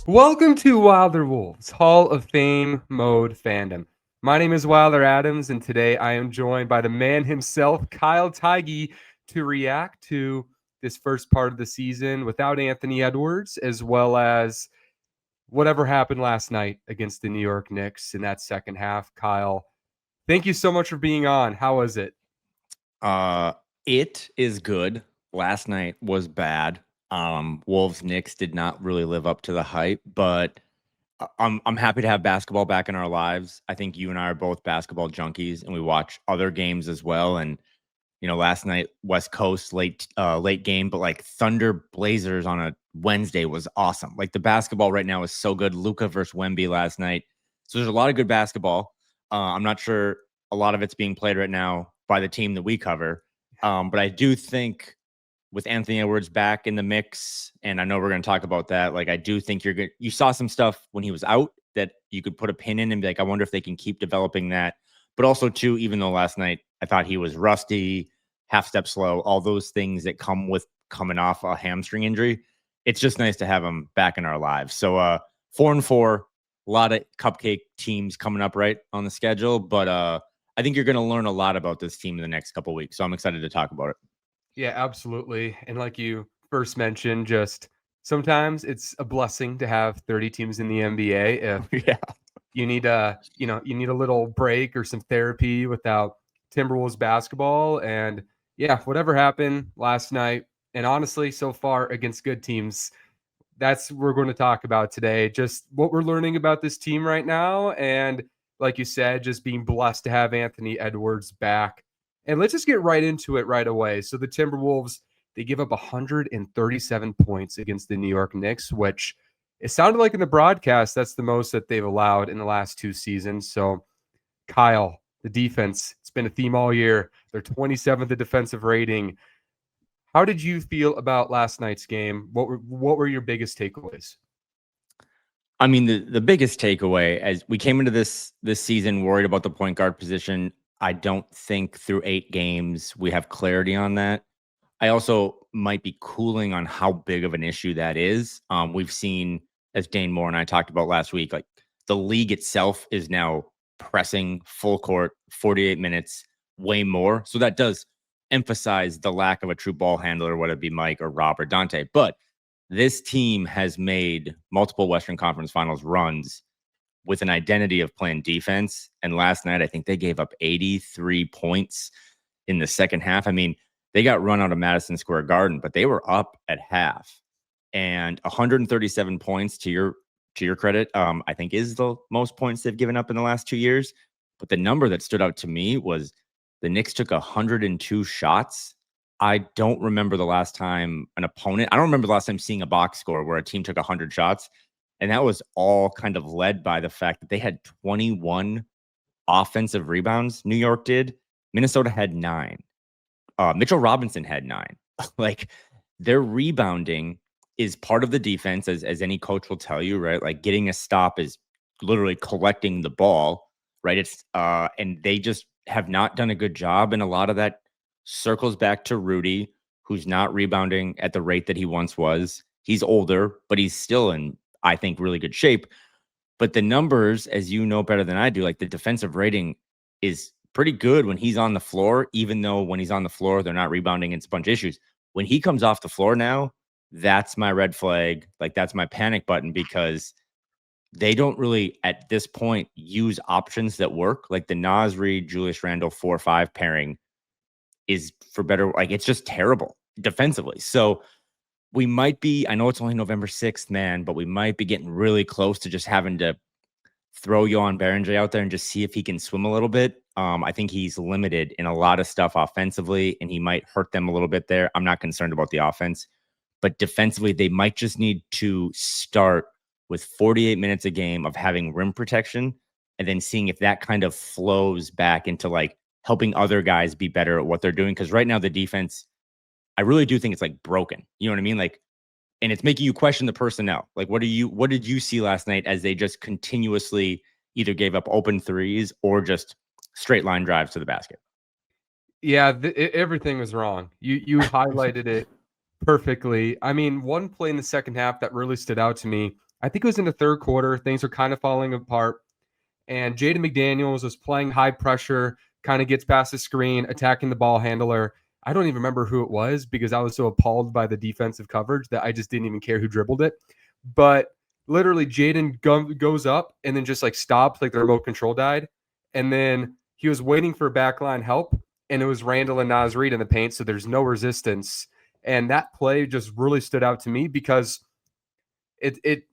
Welcome to Wilder Wolves, Hall of Fame mode fandom. My name is Wilder Adams, and today I am joined by the man himself, Kyle Theige, to react to this first part of the season without Anthony Edwards, as well as whatever happened last night against the New York Knicks in that second half. Kyle, thank you so much for being on. How was it? Uh, it is good. Last night was bad. Wolves Knicks did not really live up to the hype, but I'm happy to have basketball back in our lives. I think you and I are both basketball junkies, and we watch other games as well. And last night West Coast late game, but like Thunder Blazers on a Wednesday was awesome. Like the basketball right now is so good. Luka versus Wemby last night, so there's a lot of good basketball. I'm not sure a lot of it's being played right now by the team that we cover, but I do think with Anthony Edwards back in the mix, and I know we're going to talk about that. Like I do think you're good. You saw some stuff when he was out that you could put a pin in and be like, I wonder if they can keep developing that. But also too, even though last night I thought he was rusty, half step slow, all those things that come with coming off a hamstring injury. It's just nice to have him back in our lives. So 4-4, a lot of cupcake teams coming up right on the schedule, but I think you're going to learn a lot about this team in the next couple of weeks. So I'm excited to talk about it. Yeah, absolutely. And like you first mentioned, just sometimes it's a blessing to have 30 teams in the NBA. If Yeah. you need you need a little break or some therapy without Timberwolves basketball. And yeah, whatever happened last night, and honestly, so far against good teams, that's what we're going to talk about today. Just what we're learning about this team right now. And like you said, just being blessed to have Anthony Edwards back. And let's just get right into it right away. So the Timberwolves, they give up 137 points against the New York Knicks, which it sounded like in the broadcast, that's the most that they've allowed in the last two seasons. So, Kyle, the defense, it's been a theme all year. They're 27th in defensive rating. How did you feel about last night's game? What were your biggest takeaways? I mean, the biggest takeaway as we came into this season worried about the point guard position. I don't think through 8 games we have clarity on that. I also might be cooling on how big of an issue that is. We've seen, as Dane Moore and I talked about last week, like the league itself is now pressing full court, 48 minutes, way more. So that does emphasize the lack of a true ball handler, whether it be Mike or Rob or Dante. But this team has made multiple Western Conference Finals runs with an identity of playing defense. And last night, I think they gave up 83 points in the second half. I mean, they got run out of Madison Square Garden, but they were up at half. And 137 points to your credit, I think is the most points they've given up in the last 2 years. But the number that stood out to me was the Knicks took 102 shots. I don't remember the last time an opponent, I don't remember the last time seeing a box score where a team took 100 shots. And that was all kind of led by the fact that they had 21 offensive rebounds. New York did. Minnesota had 9. Mitchell Robinson had 9. Like their rebounding is part of the defense, as any coach will tell you, right? Like getting a stop is literally collecting the ball, right? It's and they just have not done a good job, and a lot of that circles back to Rudy, who's not rebounding at the rate that he once was. He's older, but he's still in, I think, really good shape. But the numbers, as you know better than I do, like the defensive rating is pretty good when he's on the floor, even though when he's on the floor, they're not rebounding. It's a bunch of issues. When he comes off the floor now, that's my red flag. Like that's my panic button because they don't really at this point use options that work. Like the Nas Reed, Julius Randle 4-5 pairing is for better. Like it's just terrible defensively. So we might be, I know it's only November 6th, man, but we might be getting really close to just having to throw Johan Berenger out there and just see if he can swim a little bit. I think he's limited in a lot of stuff offensively, and he might hurt them a little bit there. I'm not concerned about the offense, but defensively, they might just need to start with 48 minutes a game of having rim protection and then seeing if that kind of flows back into like helping other guys be better at what they're doing. Because right now, the defense, I really do think it's like broken. You know what I mean? Like, and it's making you question the personnel. Like, what did you see last night as they just continuously either gave up open threes or just straight line drives to the basket? Yeah, everything was wrong. You highlighted it perfectly. I mean, one play in the second half that really stood out to me I think it was in the third quarter. Things were kind of falling apart. And Jaden McDaniels was playing high pressure, kind of gets past the screen, attacking the ball handler. I don't even remember who it was because I was so appalled by the defensive coverage that I just didn't even care who dribbled it. But literally, Jaden goes up and then just like stops, like the remote control died. And then he was waiting for backline help, and it was Randall and Naz Reid in the paint, so there's no resistance. And that play just really stood out to me because it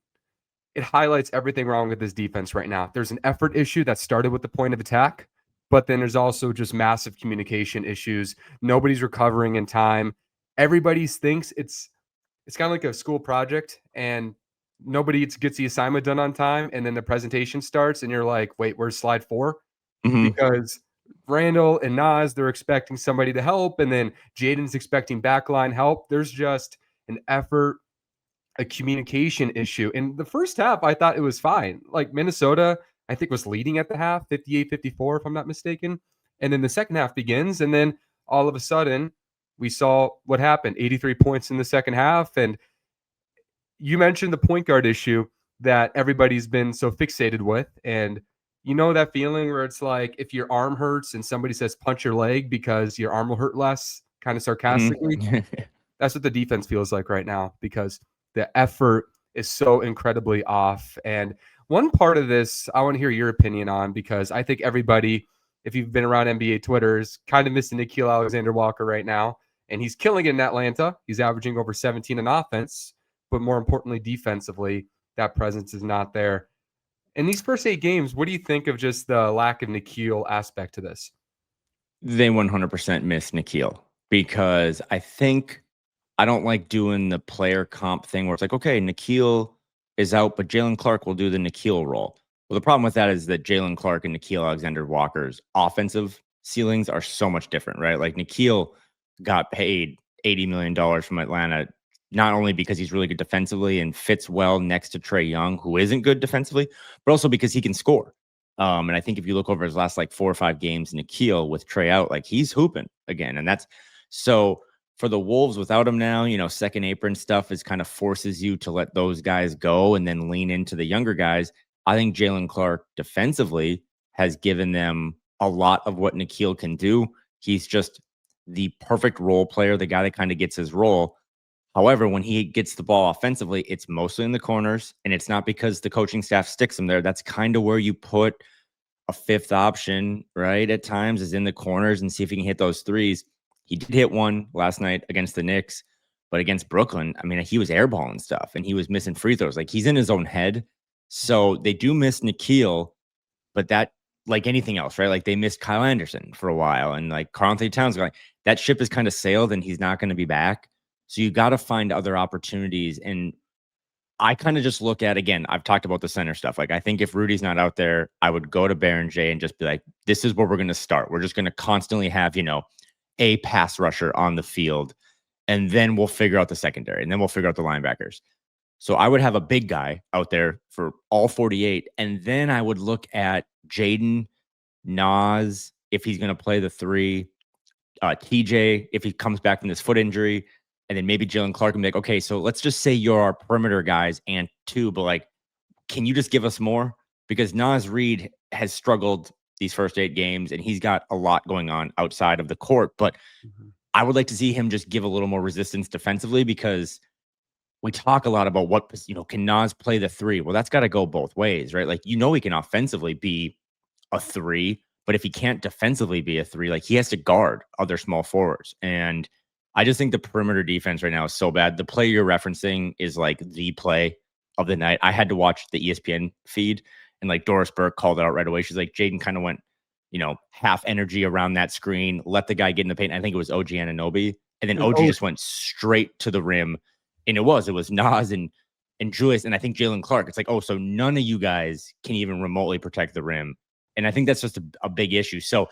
highlights everything wrong with this defense right now. There's an effort issue that started with the point of attack, but then there's also just massive communication issues. Nobody's recovering in time. Everybody thinks it's kind of like a school project, and nobody gets the assignment done on time, and then the presentation starts, and you're like, wait, where's slide 4? Mm-hmm. Because Randall and Nas, they're expecting somebody to help, and then Jaden's expecting backline help. There's just an effort, a communication issue. In the first half, I thought it was fine. Like Minnesota, I think was leading at the half, 58-54, if I'm not mistaken. And then the second half begins, and then all of a sudden, we saw what happened, 83 points in the second half. And you mentioned the point guard issue that everybody's been so fixated with. And you know that feeling where it's like if your arm hurts and somebody says punch your leg because your arm will hurt less, kind of sarcastically. Mm-hmm. That's what the defense feels like right now because the effort is so incredibly off. And one part of this, I want to hear your opinion on because I think everybody, if you've been around NBA Twitter, is kind of missing Nickeil Alexander-Walker right now. And he's killing it in Atlanta. He's averaging over 17 in offense, but more importantly, defensively, that presence is not there. In these first 8 games, what do you think of just the lack of Nickeil aspect to this? They 100% miss Nickeil because I don't like doing the player comp thing where it's like, okay, Nickeil is out, but Jalen Clark will do the Nickeil role. Well, the problem with that is that Jalen Clark and Nickeil Alexander-Walker's offensive ceilings are so much different, right? Like Nickeil got paid $80 million from Atlanta, not only because he's really good defensively and fits well next to Trae Young, who isn't good defensively, but also because he can score. And I think if you look over his last like 4 or 5 games, Nickeil with Trae out, like he's hooping again. And that's so for the Wolves without him now, second apron stuff is kind of forces you to let those guys go and then lean into the younger guys. I think Jalen Clark defensively has given them a lot of what Nickeil can do. He's just the perfect role player, the guy that kind of gets his role. However, when he gets the ball offensively, it's mostly in the corners, and it's not because the coaching staff sticks him there. That's kind of where you put a fifth option, right? At times is in the corners and see if he can hit those threes. He did hit one last night against the Knicks, but against Brooklyn, I mean, he was airballing stuff and he was missing free throws. Like he's in his own head. So they do miss Nickeil, but that, like anything else, right? Like they missed Kyle Anderson for a while and like Karl-Anthony Towns going, that ship has kind of sailed and he's not going to be back. So you got to find other opportunities. And I kind of just look at, again, I've talked about the center stuff. Like, I think if Rudy's not out there, I would go to Baron J and just be like, this is where we're going to start. We're just going to constantly have, a pass rusher on the field. And then we'll figure out the secondary and then we'll figure out the linebackers. So I would have a big guy out there for all 48. And then I would look at Jaden, Nas, if he's going to play the 3, TJ, if he comes back from this foot injury, and then maybe Jalen Clark and be like, okay, so let's just say you're our perimeter guys and 2, but like, can you just give us more? Because Naz Reid has struggled these first 8 games and he's got a lot going on outside of the court, but I would like to see him just give a little more resistance defensively because we talk a lot about what, can Naz play the 3? Well, that's got to go both ways, right? Like, he can offensively be a 3, but if he can't defensively be a 3, like he has to guard other small forwards. And I just think the perimeter defense right now is so bad. The play you're referencing is like the play of the night. I had to watch the ESPN feed and like Doris Burke called it out right away. She's like, Jaden kind of went, half energy around that screen, let the guy get in the paint. I think it was OG Anunoby. And then OG just went straight to the rim. And it was Nas and Julius. And I think Jalen Clark, it's like, oh, so none of you guys can even remotely protect the rim. And I think that's just a big issue. So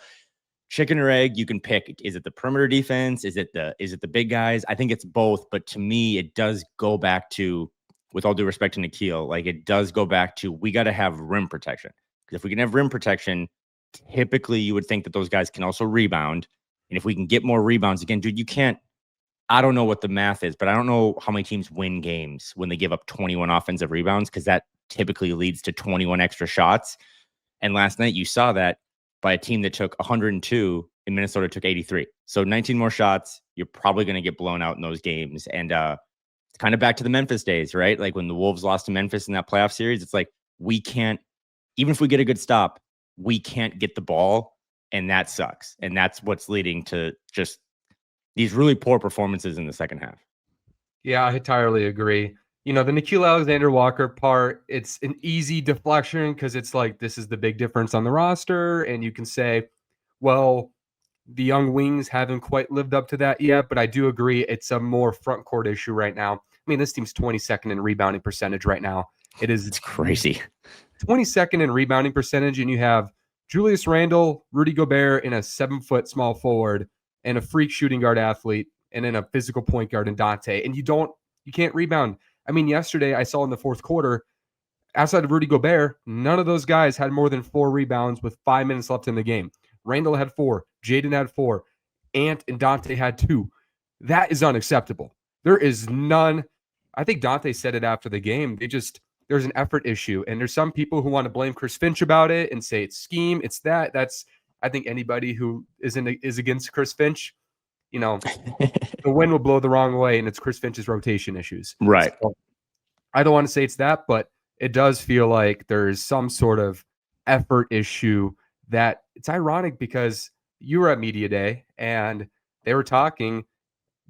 chicken or egg, you can pick. Is it the perimeter defense? Is it the big guys? I think it's both. But to me, it does go back to, with all due respect to Nickeil, like it does go back to, we got to have rim protection. Because if we can have rim protection, typically you would think that those guys can also rebound. And if we can get more rebounds, again, dude, you can't, I don't know what the math is, but I don't know how many teams win games when they give up 21 offensive rebounds, because that typically leads to 21 extra shots. And last night you saw that by a team that took 102 and Minnesota took 83. So 19 more shots. You're probably going to get blown out in those games. And it's kind of back to the Memphis days, right? Like when the Wolves lost to Memphis in that playoff series, it's like we can't, even if we get a good stop, we can't get the ball. And that sucks. And that's what's leading to just these really poor performances in the second half. Yeah, I entirely agree. The Nickeil Alexander-Walker part, it's an easy deflection because it's like this is the big difference on the roster. And you can say, well, the young wings haven't quite lived up to that yet, but I do agree it's a more front court issue right now. I mean, this team's 22nd in rebounding percentage right now. It's crazy. 22nd in rebounding percentage, and you have Julius Randle, Rudy Gobert, and a 7-foot small forward, and a freak shooting guard athlete, and then a physical point guard in Dante. And you can't rebound. I mean, yesterday I saw in the fourth quarter, outside of Rudy Gobert, none of those guys had more than 4 rebounds with 5 minutes left in the game. Randall had 4, Jaden had 4, Ant and Dante had 2. That is unacceptable. There is none. I think Dante said it after the game. There's an effort issue. And there's some people who want to blame Chris Finch about it and say it's scheme. It's that. I think anybody who is against Chris Finch, the wind will blow the wrong way, and it's Chris Finch's rotation issues. Right. So, I don't want to say it's that, but it does feel like there's some sort of effort issue that it's ironic because you were at media day and they were talking,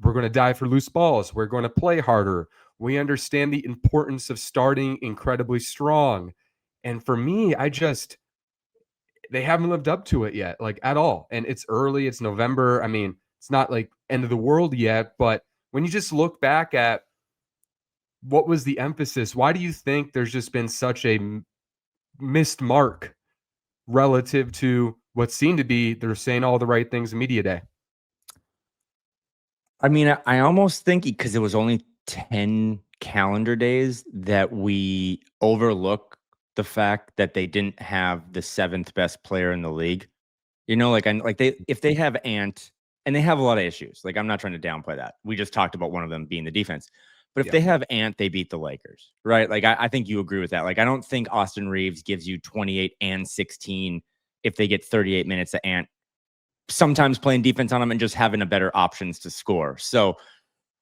we're going to dive for loose balls. We're going to play harder. We understand the importance of starting incredibly strong. And for me, they haven't lived up to it yet, like at all. And it's early, it's November. I mean, it's not like end of the world yet, but when you just look back at what was the emphasis, why do you think there's just been such a missed mark relative to what seemed to be they're saying all the right things in media day? I mean, I almost think because it was only 10 calendar days that we overlook the fact that they didn't have the 7th best player in the league. If they have Ant, and they have a lot of issues. Like, I'm not trying to downplay that. We just talked about one of them being the defense. But if they have Ant, they beat the Lakers, right? Like, I think you agree with that. Like, I don't think Austin Reeves gives you 28 and 16 if they get 38 minutes of Ant, sometimes playing defense on them and just having a better options to score. So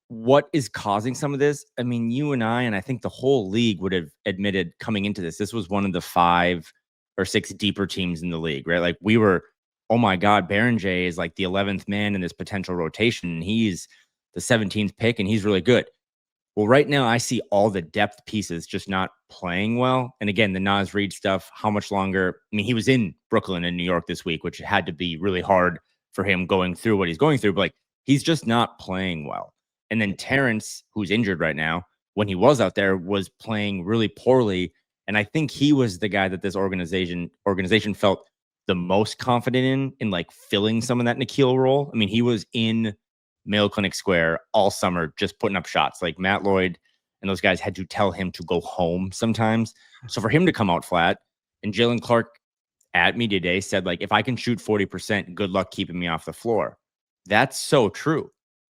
what is causing some of this? I mean, you and I think the whole league would have admitted coming into this was one of the 5 or 6 deeper teams in the league, right? Like, we were, oh my God, Berenjay is like the 11th man in this potential rotation. And he's the 17th pick and he's really good. Well, right now I see all the depth pieces just not playing well. And again, the Naz Reid stuff, how much longer? I mean, he was in Brooklyn and New York this week, which had to be really hard for him going through what he's going through. But like, he's just not playing well. And then Terrence, who's injured right now, when he was out there, was playing really poorly. And I think he was the guy that this organization felt the most confident in like filling some of that Nickeil role. I mean, he was in Mayo Clinic Square all summer, just putting up shots. Like, Matt Lloyd and those guys had to tell him to go home sometimes. So for him to come out flat, and Jalen Clark at media day said, like, if I can shoot 40%, good luck keeping me off the floor. That's so true.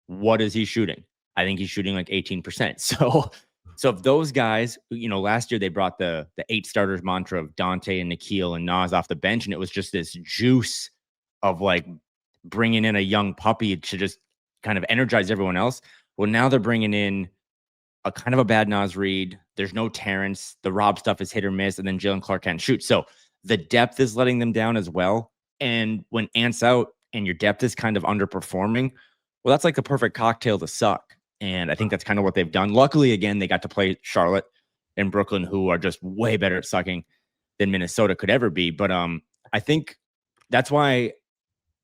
What is he shooting? I think he's shooting like 18%. So if those guys, last year they brought the 8 starters mantra of Dante and Nickeil and Naz off the bench, and it was just this juice of like bringing in a young puppy to just kind of energize everyone else. Well, now they're bringing in a kind of a bad Naz Reid. There's no Terrence. The Rob stuff is hit or miss, and then Jalen Clark can't shoot. So the depth is letting them down as well. And when Ant's out and your depth is kind of underperforming, well, that's like the perfect cocktail to suck. And I think that's kind of what they've done. Luckily, again, they got to play Charlotte and Brooklyn, who are just way better at sucking than Minnesota could ever be. But I think that's why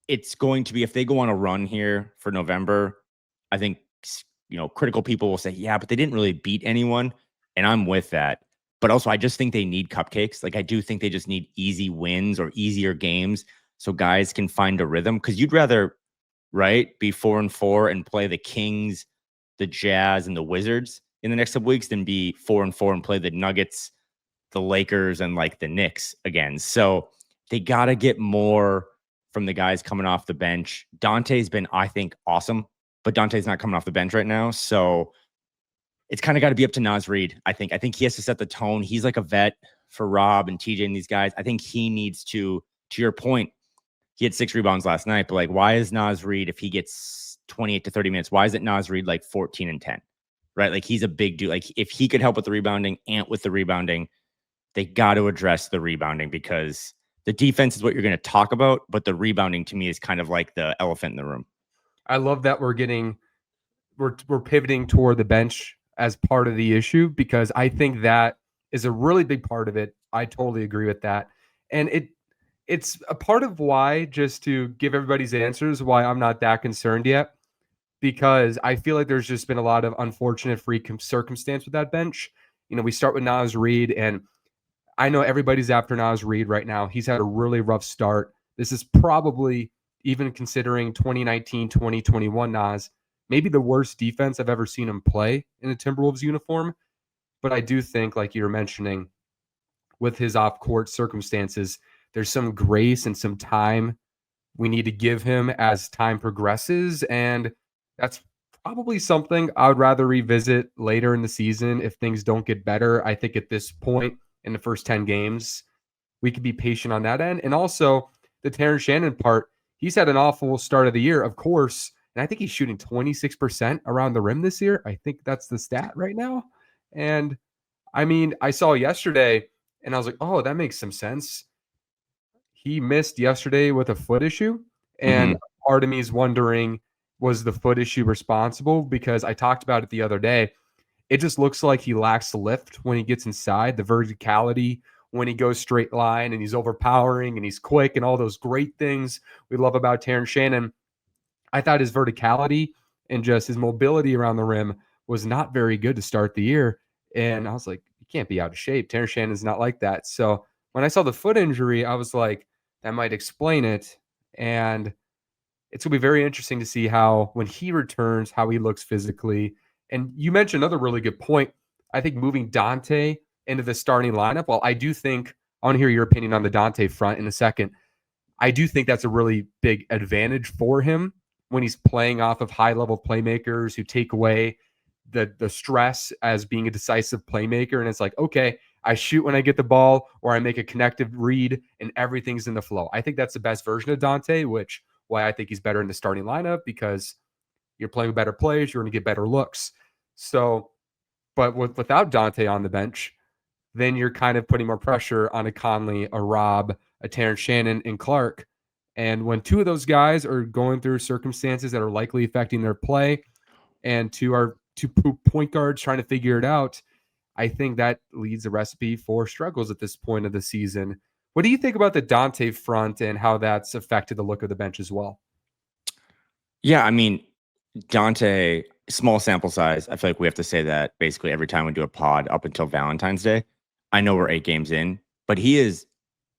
it's going to be, if they go on a run here for November, I think, critical people will say, yeah, but they didn't really beat anyone. And I'm with that. But also, I just think they need cupcakes. Like, I do think they just need easy wins or easier games so guys can find a rhythm. Because you'd rather, right, be 4-4 and play the Kings, the Jazz, and the Wizards in the next couple weeks than be 4-4 and play the Nuggets, the Lakers, and like the Knicks again. So they got to get more from the guys coming off the bench. Dante's been, I think, awesome but Dante's not coming off the bench right now. So it's kind of got to be up to Naz Reid. I think he has to set the tone. He's like a vet for Rob and TJ and these guys. I think he needs to your point, he had 6 rebounds last night, but like, why is Naz Reid, if he gets 28 to 30 minutes, why is it Naz Reid like 14 and 10? Right? Like, he's a big dude. Like, if he could help with the rebounding, Ant with the rebounding, they got to address the rebounding, because the defense is what you're going to talk about, but the rebounding to me is kind of like the elephant in the room. I love that we're pivoting toward the bench as part of the issue, because I think that is a really big part of it. I totally agree with that. And it's a part of why, just to give everybody's answers, why I'm not that concerned yet, because I feel like there's just been a lot of unfortunate circumstance with that bench. We start with Naz Reid, and I know everybody's after Naz Reid right now. He's had a really rough start. This is probably, even considering 2019, 2021 Naz, maybe the worst defense I've ever seen him play in a Timberwolves uniform. But I do think, like you were mentioning, with his off-court circumstances, there's some grace and some time we need to give him as time progresses. And that's probably something I would rather revisit later in the season if things don't get better. I think at this point in the first 10 games, we could be patient on that end. And also the Terrence Shannon part, he's had an awful start of the year, of course. And I think he's shooting 26% around the rim this year. I think that's the stat right now. And I mean, I saw yesterday and I was like, oh, that makes some sense. He missed yesterday with a foot issue. And part of me is wondering, was the foot issue responsible? Because I talked about it the other day. It just looks like he lacks lift when he gets inside, the verticality when he goes straight line, and he's overpowering and he's quick and all those great things we love about Terrence Shannon. I thought his verticality and just his mobility around the rim was not very good to start the year. And I was like, you can't be out of shape. Terrence Shannon's not like that. So when I saw the foot injury, I was like, that might explain it. And it's going to be very interesting to see how, when he returns, how he looks physically. And you mentioned another really good point. I think moving Dante into the starting lineup, well, I do think, I want to hear your opinion on the Dante front in a second. I do think that's a really big advantage for him when he's playing off of high-level playmakers who take away the stress as being a decisive playmaker. And it's like, okay, I shoot when I get the ball, or I make a connective read and everything's in the flow. I think that's the best version of Dante, which why I think he's better in the starting lineup, because you're playing with better players, you're going to get better looks. So, but without Dante on the bench, then you're kind of putting more pressure on a Conley, a Rob, a Terrence Shannon, and Clark. And when two of those guys are going through circumstances that are likely affecting their play, and two point guards trying to figure it out, I think that leads a recipe for struggles at this point of the season. What do you think about the Dante front and how that's affected the look of the bench as well? Yeah, I mean, Dante, small sample size. I feel like we have to say that basically every time we do a pod up until Valentine's Day. I know we're 8 games in, but he is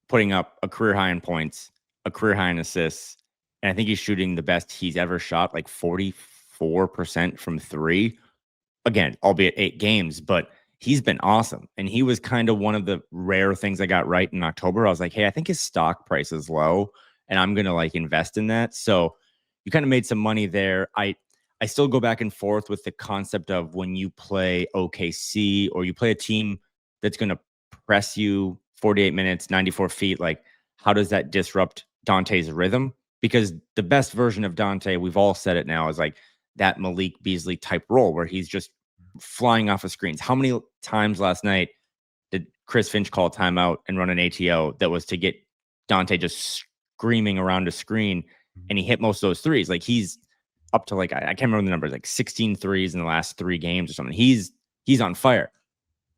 putting up a career high in points, a career high in assists, and I think he's shooting the best he's ever shot, like 44% from 3. Again, albeit 8 games, but he's been awesome. And he was kind of one of the rare things I got right in October. I was like, hey, I think his stock price is low and I'm going to like invest in that. So you kind of made some money there. I still go back and forth with the concept of when you play OKC or you play a team that's going to press you 48 minutes, 94 feet, like how does that disrupt Dante's rhythm? Because the best version of Dante, we've all said it now, is like that Malik Beasley type role where he's just flying off of screens. How many times last night did Chris Finch call timeout and run an ATO that was to get Dante just screaming around a screen, and he hit most of those threes? Like he's up to like, I can't remember the numbers, like 16 threes in the last 3 games or something. He's on fire.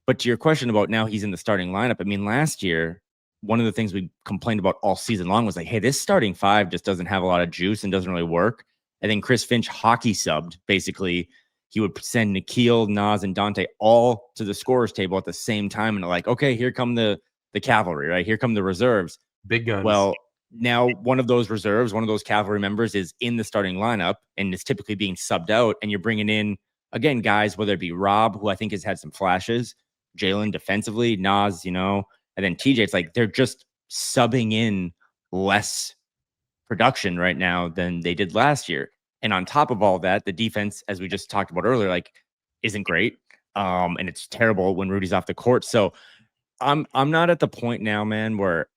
But to your question about now he's in the starting lineup, I mean, last year, one of the things we complained about all season long was like, hey, this starting 5 just doesn't have a lot of juice and doesn't really work. And then Chris Finch hockey subbed. Basically, he would send Nikhil, Naz, and Dante all to the scorer's table at the same time. And like, okay, here come the cavalry, right? Here come the reserves. Big guns. Well, now one of those reserves, one of those cavalry members is in the starting lineup and is typically being subbed out. And you're bringing in, again, guys, whether it be Rob, who I think has had some flashes, Jalen defensively, Naz, and then TJ. It's like they're just subbing in less production right now than they did last year. And on top of all that, the defense, as we just talked about earlier, like isn't great. And it's terrible when Rudy's off the court. So I'm not at the point now, man, where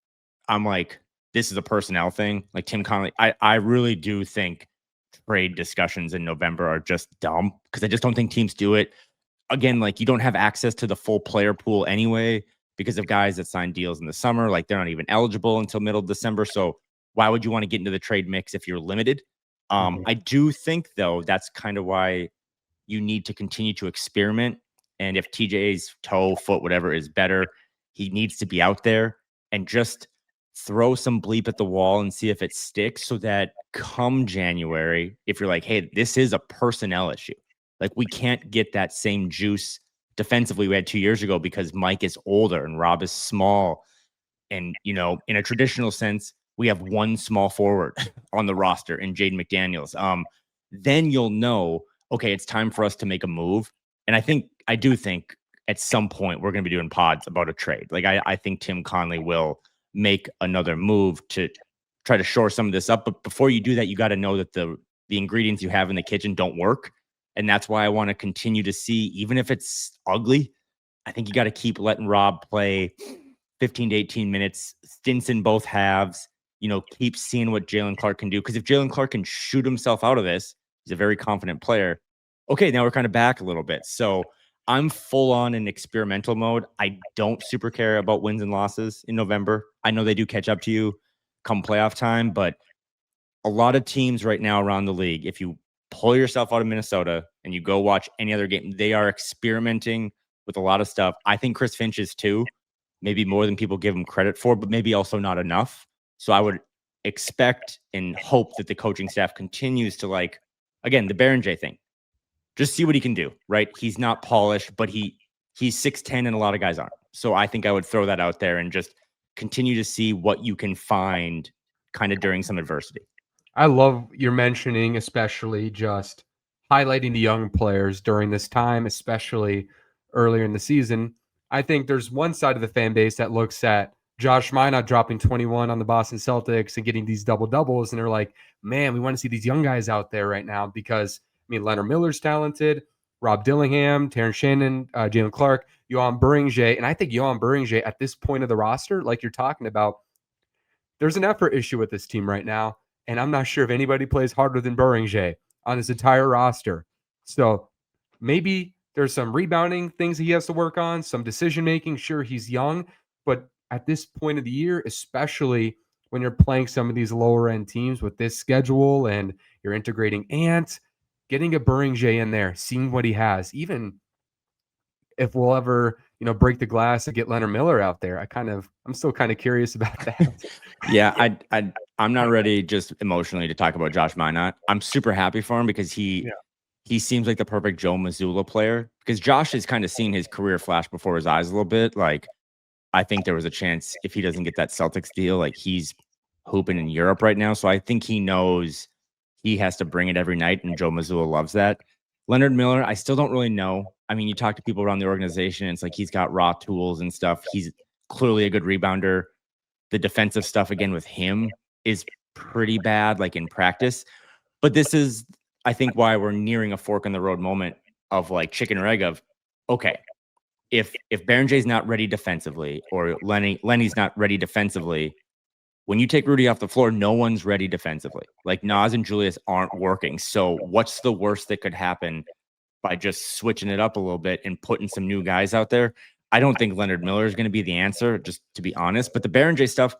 I'm like, this is a personnel thing. Like Tim Connelly, I really do think trade discussions in November are just dumb because I just don't think teams do it. Again, like you don't have access to the full player pool anyway because of guys that sign deals in the summer. Like they're not even eligible until middle of December. So why would you want to get into the trade mix if you're limited? I do think, though, that's kind of why you need to continue to experiment. And if TJ's toe, foot, whatever is better, he needs to be out there and just throw some bleep at the wall and see if it sticks so that come January, if you're like, hey, this is a personnel issue, like we can't get that same juice defensively we had 2 years ago because Mike is older and Rob is small. And, you know, in a traditional sense, we have one small forward on the roster in Jaden McDaniels. Then you'll know, okay, it's time for us to make a move. And I do think at some point we're going to be doing pods about a trade. Like I think Tim Connelly will make another move to try to shore some of this up. But before you do that, you got to know that the ingredients you have in the kitchen don't work. And that's why I want to continue to see, even if it's ugly, I think you got to keep letting Rob play 15 to 18 minutes, stints in both halves, you know, keep seeing what Jalen Clark can do. Because if Jalen Clark can shoot himself out of this, he's a very confident player. Okay, now we're kind of back a little bit. So I'm full on in experimental mode. I don't super care about wins and losses in November. I know they do catch up to you come playoff time, but a lot of teams right now around the league, if you pull yourself out of Minnesota and you go watch any other game, they are experimenting with a lot of stuff. I think Chris Finch is too, maybe more than people give him credit for, but maybe also not enough. So I would expect and hope that the coaching staff continues to, like, again, the Baron J thing. Just see what he can do, right? He's not polished, but he's 6'10", and a lot of guys aren't. So I think I would throw that out there and just continue to see what you can find kind of during some adversity. I love your mentioning, especially just highlighting the young players during this time, especially earlier in the season. I think there's one side of the fan base that looks at Josh Minot dropping 21 on the Boston Celtics and getting these double doubles, and they're like, man, we want to see these young guys out there right now because, I mean, Leonard Miller's talented, Rob Dillingham, Terrence Shannon, Jalen Clark, Johan Beringer. And I think Johan Beringer at this point of the roster, like you're talking about, there's an effort issue with this team right now. And I'm not sure if anybody plays harder than Beringer on his entire roster. So maybe there's some rebounding things he has to work on, some decision making. Sure, he's young, but at this point of the year, especially when you're playing some of these lower end teams with this schedule and you're integrating Ant, getting a Beringer in there, seeing what he has, even if we'll ever, break the glass and get Leonard Miller out there. I'm still kind of curious about that. Yeah, I'm not ready just emotionally to talk about Josh Minot. I'm super happy for him because he seems like the perfect Joe Mazzulla player, because Josh has kind of seen his career flash before his eyes a little bit. Like, I think there was a chance if he doesn't get that Celtics deal, like he's hooping in Europe right now. So I think he knows he has to bring it every night, and Joe Mazzulla loves that. Leonard Miller, I still don't really know. I mean, you talk to people around the organization, and it's like he's got raw tools and stuff. He's clearly a good rebounder. The defensive stuff, again, with him is pretty bad, like in practice. But this is, I think, why we're nearing a fork in the road moment of like chicken or egg of, okay, if Berenjay's not ready defensively, or Lenny's not ready defensively, when you take Rudy off the floor, no one's ready defensively. Like Nas and Julius aren't working. So what's the worst that could happen by just switching it up a little bit and putting some new guys out there? I don't think Leonard Miller is going to be the answer, just to be honest. But the Berenjay stuff,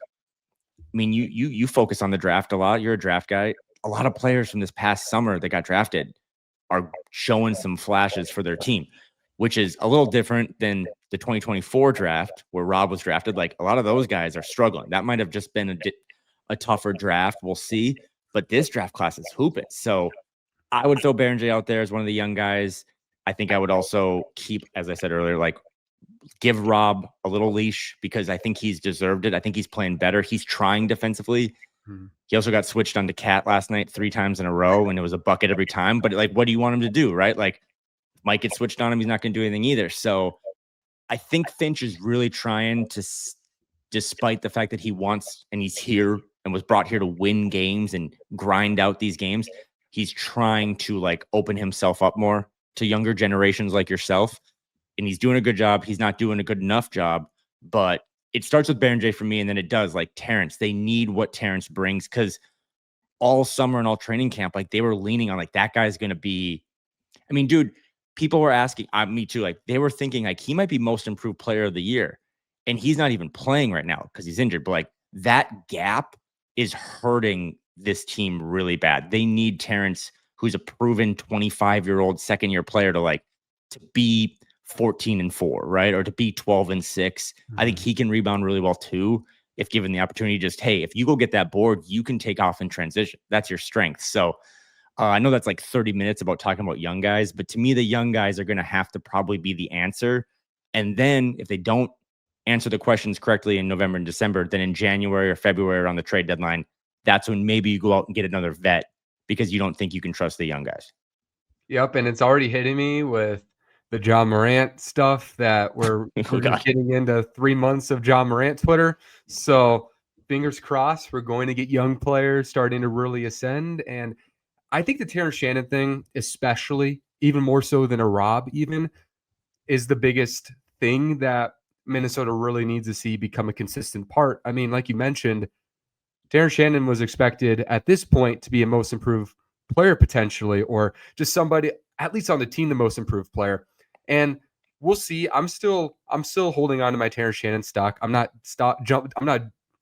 I mean, you focus on the draft a lot. You're a draft guy. A lot of players from this past summer that got drafted are showing some flashes for their team, which is a little different than the 2024 draft where Rob was drafted. Like, a lot of those guys are struggling. That might have just been a tougher draft. We'll see. But this draft class is hooping. So I would throw Berenjay out there as one of the young guys. I think I would also keep, as I said earlier, like, give Rob a little leash because I think he's deserved it. I think he's playing better. He's trying defensively. He also got switched onto Cat last night 3 times in a row, and it was a bucket every time. But like, what do you want him to do, right? Like, Mike gets switched on him, he's not going to do anything either. So I think Finch is really trying to, despite the fact that he wants and he's here and was brought here to win games and grind out these games, he's trying to like open himself up more to younger generations like yourself. And he's doing a good job. He's not doing a good enough job, but it starts with Baron J for me. And then it does like Terrence. They need what Terrence brings because all summer and all training camp, like they were leaning on like that guy's going to be. I mean, dude, people were asking me too. Like they were thinking like he might be most improved player of the year, and he's not even playing right now because he's injured. But like that gap is hurting this team really bad. They need Terrence, who's a proven 25-year-old second-year player, to be 14-4, right, or to be 12-6. I think he can rebound really well too if given the opportunity. Just hey, if you go get that board, you can take off in transition. That's your strength. So. I know that's like 30 minutes about talking about young guys, but to me, the young guys are going to have to probably be the answer. And then if they don't answer the questions correctly in November and December, then in January or February around the trade deadline, that's when maybe you go out and get another vet because you don't think you can trust the young guys. Yep, and it's already hitting me with the John Morant stuff that we're just getting into 3 months of John Morant Twitter. So fingers crossed, we're going to get young players starting to really ascend. And I think the Terrence Shannon thing, especially, even more so than a Rob, even, is the biggest thing that Minnesota really needs to see become a consistent part. I mean, like you mentioned, Terrence Shannon was expected at this point to be a most improved player potentially, or just somebody at least on the team, the most improved player. And we'll see. I'm still holding on to my Terrence Shannon stock. I'm not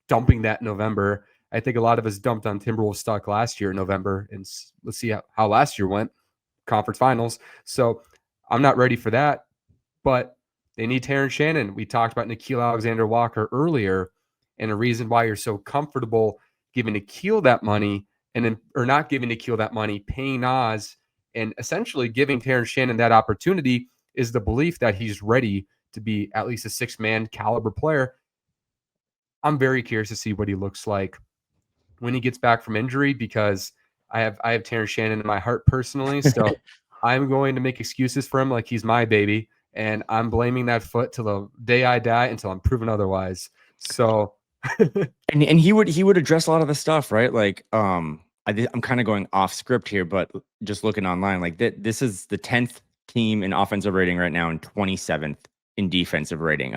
dumping that in November. I think a lot of us dumped on Timberwolves stock last year in November, and let's see how last year went, conference finals. So I'm not ready for that, but they need Terrence Shannon. We talked about Nickeil Alexander-Walker earlier, and a reason why you're so comfortable giving Nickeil that money or not giving Nickeil that money, paying Nas, and essentially giving Terrence Shannon that opportunity is the belief that he's ready to be at least a six-man caliber player. I'm very curious to see what he looks like when he gets back from injury because I have Terrence Shannon in my heart personally. So I'm going to make excuses for him like he's my baby. And I'm blaming that foot till the day I die until I'm proven otherwise. So and he would address a lot of the stuff, right? Like I'm kind of going off script here, but just looking online, like this is the 10th team in offensive rating right now and 27th in defensive rating.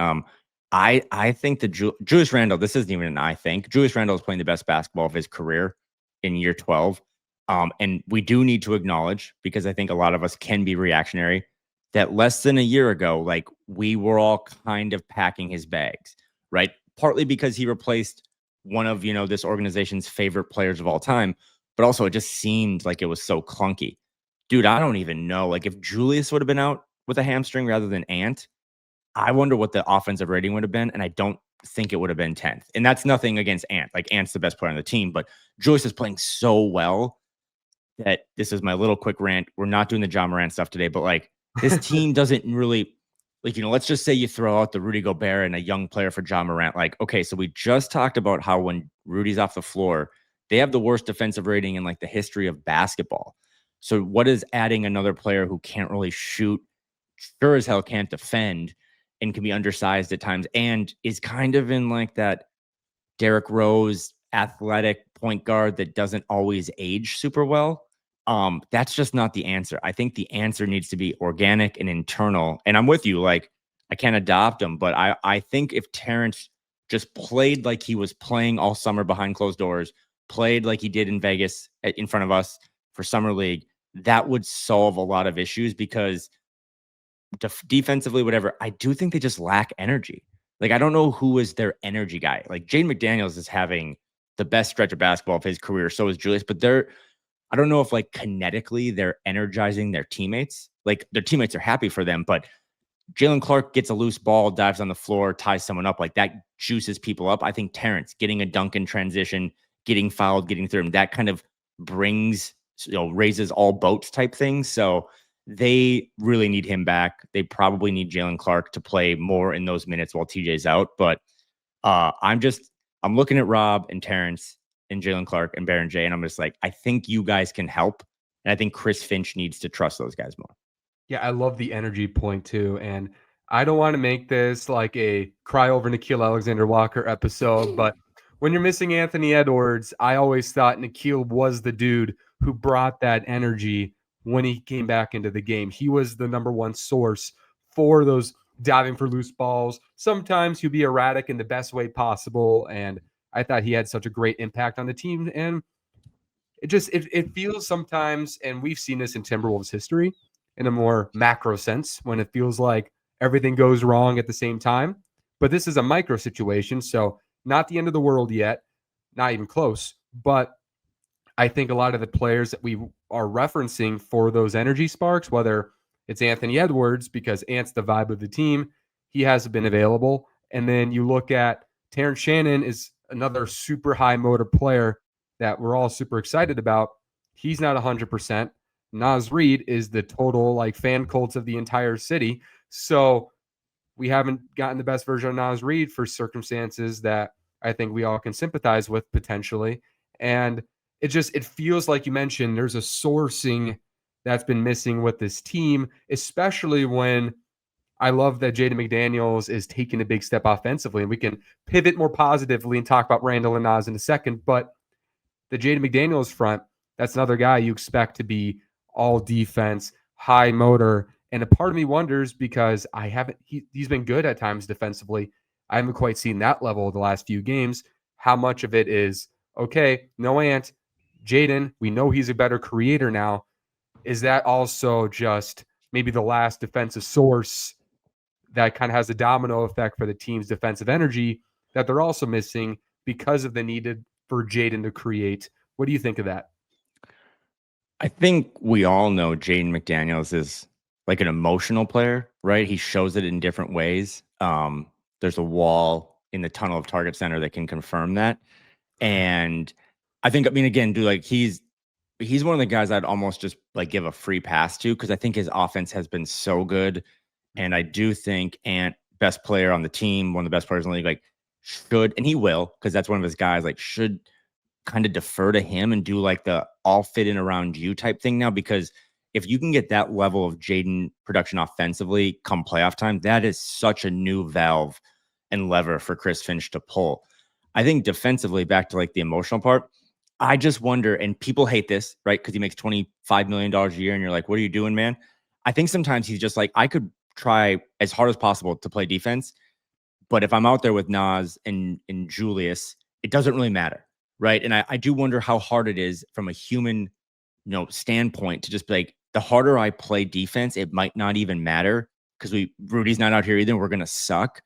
I think that Julius Randle, this isn't even an I think. Julius Randle is playing the best basketball of his career in year 12. And we do need to acknowledge, because I think a lot of us can be reactionary, that less than a year ago, like we were all kind of packing his bags, right? Partly because he replaced one of, this organization's favorite players of all time, but also it just seemed like it was so clunky. Dude, I don't even know. Like if Julius would have been out with a hamstring rather than Ant, I wonder what the offensive rating would have been, and I don't think it would have been 10th. And that's nothing against Ant. Like Ant's the best player on the team, but Julius is playing so well that this is my little quick rant. We're not doing the John Morant stuff today, but like this team doesn't really let's just say you throw out the Rudy Gobert and a young player for John Morant. Like, okay, so we just talked about how when Rudy's off the floor, they have the worst defensive rating in like the history of basketball. So what is adding another player who can't really shoot, sure as hell can't defend, and can be undersized at times, and is kind of in like that Derrick Rose athletic point guard that doesn't always age super well? That's just not the answer. I think the answer needs to be organic and internal. And I'm with you. Like I can't adopt him, but I think if Terrence just played like he was playing all summer behind closed doors, played like he did in Vegas in front of us for summer league, that would solve a lot of issues because defensively, whatever, I do think they just lack energy. Like, I don't know who is their energy guy. Like Jaden McDaniels is having the best stretch of basketball of his career. So is Julius, but I don't know if like kinetically they're energizing their teammates. Like their teammates are happy for them, but Jalen Clark gets a loose ball, dives on the floor, ties someone up. Like that juices people up. I think Terrence getting a dunk in transition, getting fouled, getting through him, that kind of brings, raises all boats type things. So they really need him back. They probably need Jalen Clark to play more in those minutes while TJ's out. But I'm looking at Rob and Terrence and Jalen Clark and Baron J, and I'm just like, I think you guys can help. And I think Chris Finch needs to trust those guys more. Yeah, I love the energy point too. And I don't want to make this like a cry over Nickeil Alexander-Walker episode, but when you're missing Anthony Edwards, I always thought Nikhil was the dude who brought that energy when he came back into the game. He was the number one source for those diving for loose balls. Sometimes he'd be erratic in the best way possible. And I thought he had such a great impact on the team. And it feels sometimes, and we've seen this in Timberwolves history in a more macro sense, when it feels like everything goes wrong at the same time. But this is a micro situation, so not the end of the world yet, not even close. But I think a lot of the players that we are referencing for those energy sparks, whether it's Anthony Edwards, because Ant's the vibe of the team, he hasn't been available. And then you look at Terrence Shannon is another super high motor player that we're all super excited about. He's not 100%. Naz Reid is the total like fan cult of the entire city. So we haven't gotten the best version of Naz Reid for circumstances that I think we all can sympathize with potentially. And it feels like you mentioned there's a sourcing that's been missing with this team, especially when I love that Jaden McDaniels is taking a big step offensively, and we can pivot more positively and talk about Randall and Naz in a second. But the Jaden McDaniels front, that's another guy you expect to be all defense, high motor. And a part of me wonders, because he's been good at times defensively. I haven't quite seen that level the last few games. How much of it is, okay, no Ant, Jaden, we know he's a better creator now. Is that also just maybe the last defensive source that kind of has a domino effect for the team's defensive energy that they're also missing because of the needed for Jaden to create? What do you think of that? I think we all know Jaden McDaniels is like an emotional player, right? He shows it in different ways. There's a wall in the tunnel of Target Center that can confirm that. And I think, I mean, again, dude, like he's one of the guys I'd almost just like give a free pass to, because I think his offense has been so good. And I do think Ant, best player on the team, one of the best players in the league, like should, and he will, because that's one of his guys, like should kind of defer to him and do like the all fit in around you type thing now. Because if you can get that level of Jaden production offensively come playoff time, that is such a new valve and lever for Chris Finch to pull. I think defensively, back to like the emotional part, I just wonder, and people hate this, right? Because he makes $25 million a year, and you're like, what are you doing, man? I think sometimes he's just like, I could try as hard as possible to play defense, but if I'm out there with Nas and Julius, it doesn't really matter, right? And I do wonder how hard it is from a human, standpoint to just be like, the harder I play defense, it might not even matter because Rudy's not out here either. And we're gonna suck,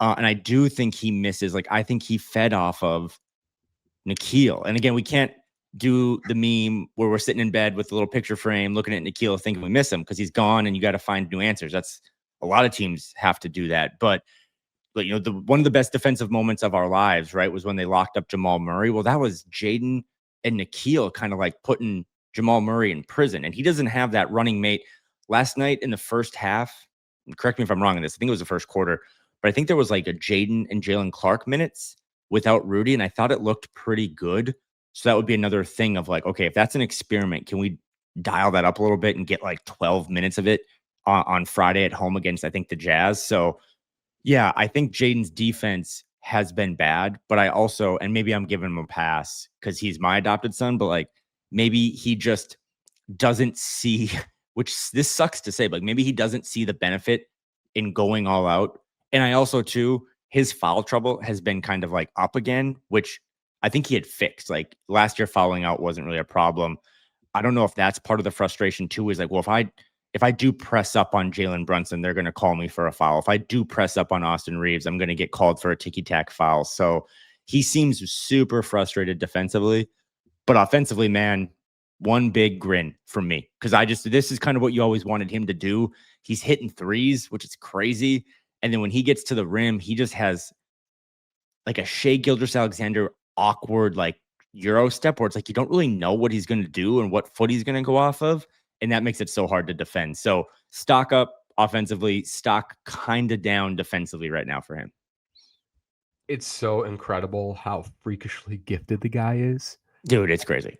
and I do think he misses. Like I think he fed off of Nikhil. And again, we can't do the meme where we're sitting in bed with a little picture frame looking at Nikhil thinking we miss him because he's gone and you got to find new answers. That's a lot of teams have to do that. But one of the best defensive moments of our lives, right, was when they locked up Jamal Murray. Well, that was Jaden and Nikhil kind of like putting Jamal Murray in prison. And he doesn't have that running mate. Last night in the first half, correct me if I'm wrong on this, I think it was the first quarter, but I think there was like a Jaden and Jalen Clark minutes without Rudy, and I thought it looked pretty good. So that would be another thing of like, okay, if that's an experiment, can we dial that up a little bit and get like 12 minutes of it on Friday at home against, I think, the Jazz? So yeah, I think Jaden's defense has been bad, but I also, and maybe I'm giving him a pass because he's my adopted son, but like maybe he just doesn't see, which this sucks to say, but like maybe he doesn't see the benefit in going all out. And I also, too, his foul trouble has been kind of like up again, which I think he had fixed. Like last year, fouling out wasn't really a problem. I don't know if that's part of the frustration too, is like, well, if I do press up on Jalen Brunson, they're going to call me for a foul. If I do press up on Austin Reeves, I'm going to get called for a ticky-tack foul. So he seems super frustrated defensively, but offensively, man, one big grin from me. Because this is kind of what you always wanted him to do. He's hitting threes, which is crazy. And then when he gets to the rim, he just has like a Shea Gilgeous-Alexander awkward like Euro step where it's like you don't really know what he's going to do and what foot he's going to go off of. And that makes it so hard to defend. So stock up offensively, stock kind of down defensively right now for him. It's so incredible how freakishly gifted the guy is. Dude, it's crazy.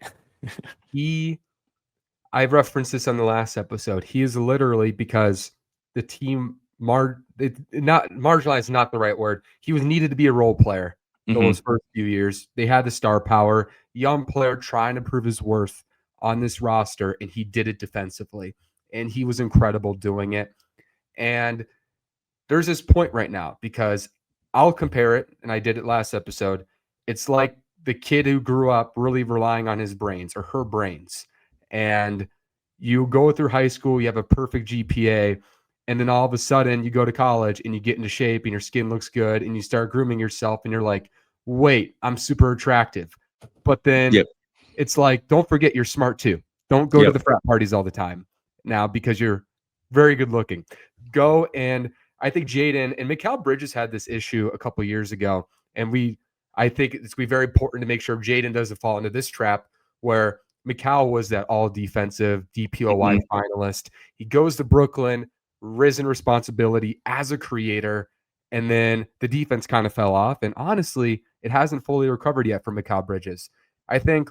I've referenced this on the last episode. He is literally, because the team marginalized is not the right word. He was needed to be a role player those first few years. They had the star power, young player trying to prove his worth on this roster, and he did it defensively. And he was incredible doing it. And there's this point right now because I'll compare it, and I did it last episode. It's like the kid who grew up really relying on his brains or her brains. And you go through high school, you have a perfect GPA, and then all of a sudden you go to college and you get into shape and your skin looks good and you start grooming yourself and you're like, wait, I'm super attractive. But then it's like, don't forget you're smart too. Don't go to the frat parties all the time now because you're very good looking. Go and I think Jaden and Mikal Bridges had this issue a couple years ago, and I think it's going to be very important to make sure Jaden doesn't fall into this trap where Mikal was that all defensive DPOY finalist. He goes to Brooklyn, risen responsibility as a creator, and then the defense kind of fell off. And honestly, it hasn't fully recovered yet for Mikal Bridges. I think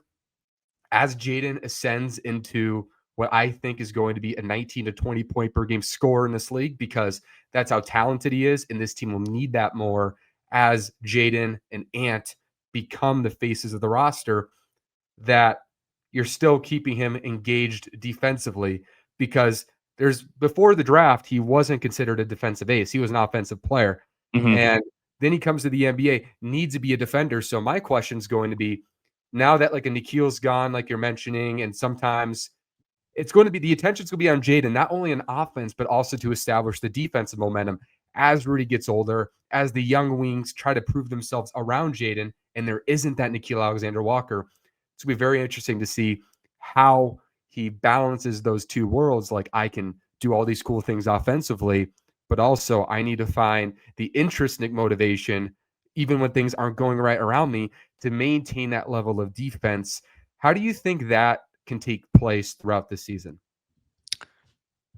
as Jaden ascends into what I think is going to be a 19 to 20 point per game scorer in this league, because that's how talented he is. And this team will need that more as Jaden and Ant become the faces of the roster, that you're still keeping him engaged defensively, because before the draft, he wasn't considered a defensive ace. He was an offensive player. And then he comes to the NBA, needs to be a defender. So my question is going to be, now that like a Nikhil's gone, like you're mentioning, and sometimes it's going to be the attention's going to be on Jaden, not only in offense, but also to establish the defensive momentum as Rudy gets older, as the young wings try to prove themselves around Jaden, and there isn't that Nickeil Alexander-Walker. It's going to be very interesting to see how he balances those two worlds. Like, I can do all these cool things offensively, but also I need to find the intrinsic motivation, even when things aren't going right around me, to maintain that level of defense. How do you think that can take place throughout the season?